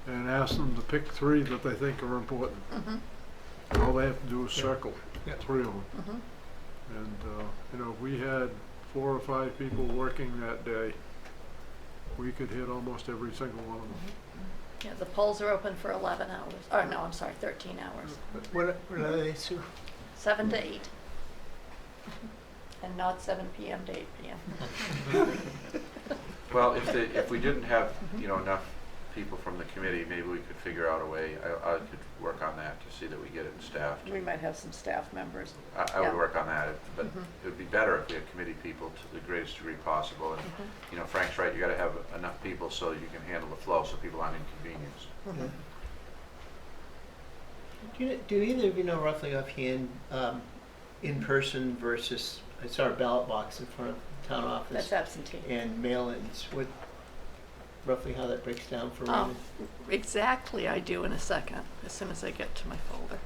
and ask them to pick 3 that they think are important. Mhm. All they have to do is circle Yeah. 3 of them. Mhm. And, you know, if we had 4 or 5 people working that day, we could hit almost every single one of them. Yeah, the polls are open for 11 hours. Oh, no, I'm sorry, 13 hours. What are they, Sue? 7 to 8. And not 7 p.m. to 8 p.m. Well, if we didn't have, enough people from the committee, maybe we could figure out a way, I could work on that to see that we get it staffed. We might have some staff members. I would Yeah. work on that, but Mhm. it would be better if we had committee people to the greatest degree possible. And, Mhm. Frank's right, you gotta have enough people so you can handle the flow, so people aren't inconvenienced. Mhm. Do either of you know roughly offhand, in person versus, I saw a ballot box in front of the town office. That's absentee. And mail-ins, roughly how that breaks down for Raymond? Exactly, I do in a second, as soon as I get to my folder.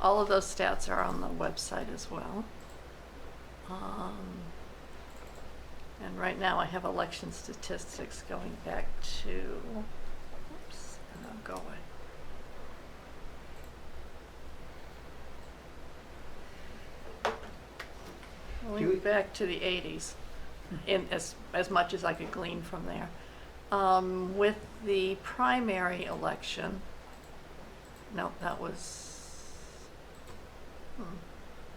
All of those stats are on the website as well. And right now I have election statistics going back to, oops, and I'll go away. Going back to the 80s, in as much as I could glean from there. With the primary election, no, that was,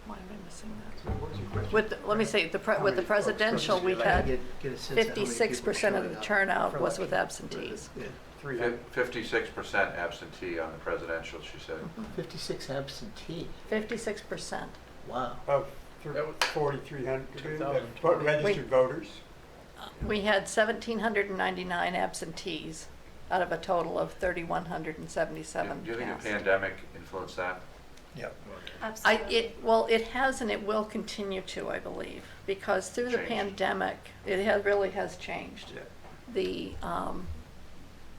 why am I missing that? What was your question? Let me say, with the presidential, we had Get a sense of how many people 56% of showing the up turnout for was with election. absentees. Yeah. 300. 56% absentee on the presidential, she said. 56 absentee. 56%. Wow. Of That was 4,300 2020. registered voters. We had 1,799 absentees out of a total of 3,177 Do you think cast. the pandemic influenced that? Yep. Absolutely. It has and it will continue to, I believe, because through the Changed. pandemic, really has changed. Yeah. The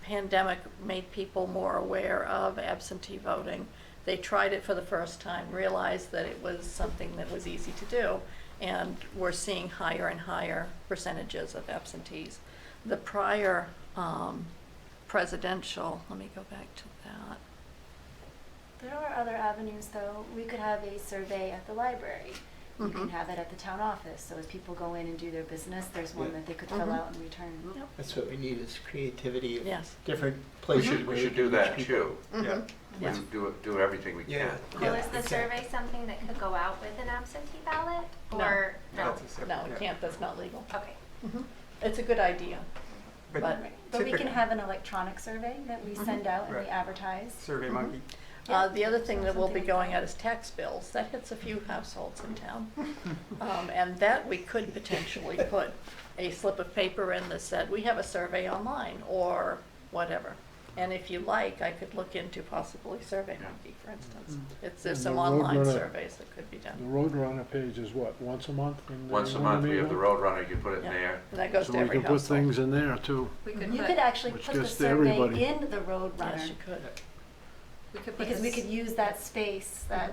pandemic made people more aware of absentee voting. They tried it for the first time, realized that it was something that was easy to do, and we're seeing higher and higher percentages of absentees. The prior presidential, let me go back to that. There are other avenues, though. We could have a survey at the library. You can Mhm. have it at the town office. So as people go in and do their business, there's one Yeah. that they could fill Mhm. out and return. Yep. That's what we need is creativity of Yes. different places. We should do that too. Yeah. Mhm. Yes. Do everything we Yeah. can. Well, is the survey something that could go out with an absentee ballot? No. Or no? That's a separate- No, it yeah. can't, that's not legal. Okay. Mhm. It's a good idea. But But- But we can typically- have an electronic survey that we send out and we Right. advertise. Survey Mhm. Monkey. The other thing that will be Something like going that. out is tax bills. That hits a few households in town. And that we could potentially put a slip of paper in that said, we have a survey online, or whatever. And if you like, I could look into possibly Survey Yeah. Monkey, for instance. Mm. There's And some the online Roadrunner- surveys that could be The done. Roadrunner page is what, once a month? in the Once a month, we have the Winnebago? Roadrunner, you put it in Yeah. there. And that goes So to we every can put household. things in there too. We could You put, could actually Which put the gets to survey everybody. in the Roadrunner. Yes, you could. we could put Because we this- could use that space, that,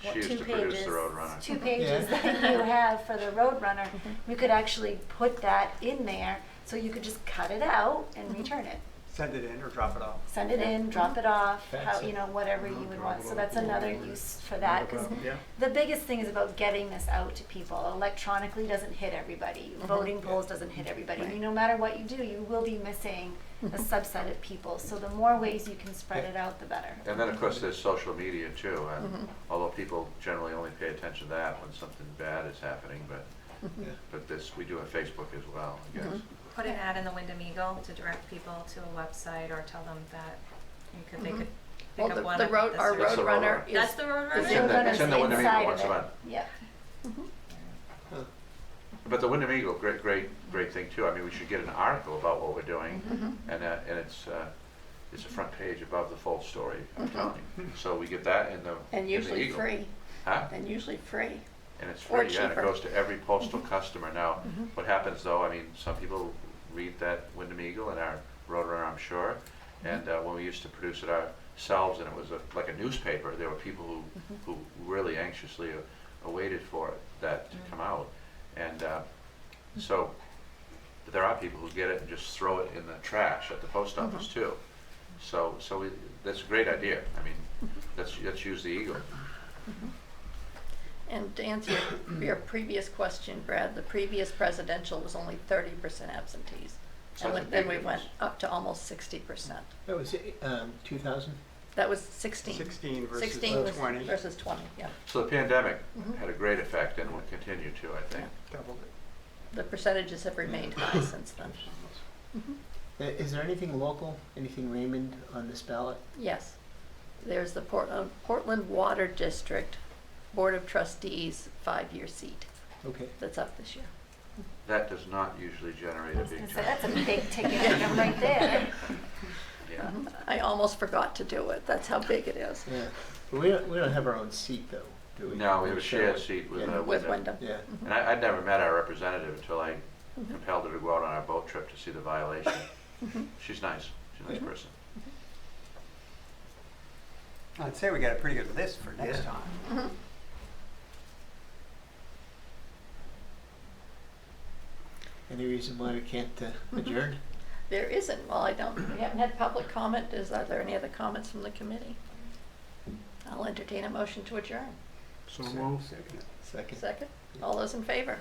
She what, used 2 to produce pages, the Roadrunner. 2 pages Yeah. that you have for the Roadrunner. Mhm. We could actually put that in there, so you could just cut it out and return it. Send it in or drop it off. Send it in, drop it off, Fax how, it. you know, whatever you would want. So that's another use for Not that. a 'Cause problem. Yeah. the biggest thing is about getting this out to people. Electronically doesn't hit everybody. Voting polls doesn't hit everybody. Right. No matter what you do, you will be missing a subset of people. So the more ways you can spread it out, the better. And then, of course, there's social media too, and Mhm. although people generally only pay attention to that when something bad is happening, but this, we do have Facebook as well, I guess. Mhm. put an ad in the Wyndham Eagle to direct people to a website or tell them that they Mhm. could Well, pick up one the of road, our It's the Roadrunner Roadrunner. is. That's the is Roadrunner? It's in the- it's in the Wyndham Eagle Inside once of a it. month. Yep. Mhm. But the Wyndham Eagle, great thing too. I mean, we should get an article about what we're doing, Mhm. and it's a front page above the full story, I'm Mhm. telling you. So we get that in the And in the usually Eagle. free, Huh? and usually free. And it's Or free, yeah, and it cheaper. goes to every postal customer. Now, Mhm. what happens though, I mean, some people read that Wyndham Eagle and our Roadrunner, I'm sure. And when we used to produce it ourselves and it was like a newspaper, there were people who really anxiously awaited for that to come out. And so there are people who get it and just throw it in the trash at the post office too. So that's a great idea. I mean, let's use the Eagle. And to answer your previous question, Brad, the previous presidential was only 30% absentees. So And that's a then big we went difference. up to almost 60%. That was 2000? That was 16. 16 versus 16 was 20. versus 20, yeah. So the pandemic Mhm. had a great effect and will continue to, I think. Doubled it. The percentages have remained high since then. Mhm. Is there anything local, anything Raymond on this ballot? Yes. There's the Portland Water District Board of Trustees 5-year seat Okay. that's up this year. That does not usually generate I a was big gonna say, turnout. that's a big ticket item right there. Yeah. I almost forgot to do it. That's how big it is. Yeah. But we don't have our own seat though, do we? No, we have a shared Sure. seat with Yeah. With Wyndham. Wyndham. Yeah. And I'd never met our representative until I Mhm. compelled her to go out on our boat trip to see the violation. Mhm. She's nice. She's a nice Yeah. person. I'd say we got a pretty good list for next Yeah. time. Mhm. Any reason why we can't adjourn? There isn't. Well, we haven't had public comment. Are there any other comments from the committee? I'll entertain a motion to adjourn. So moved. Second. Second. Second? All those in favor?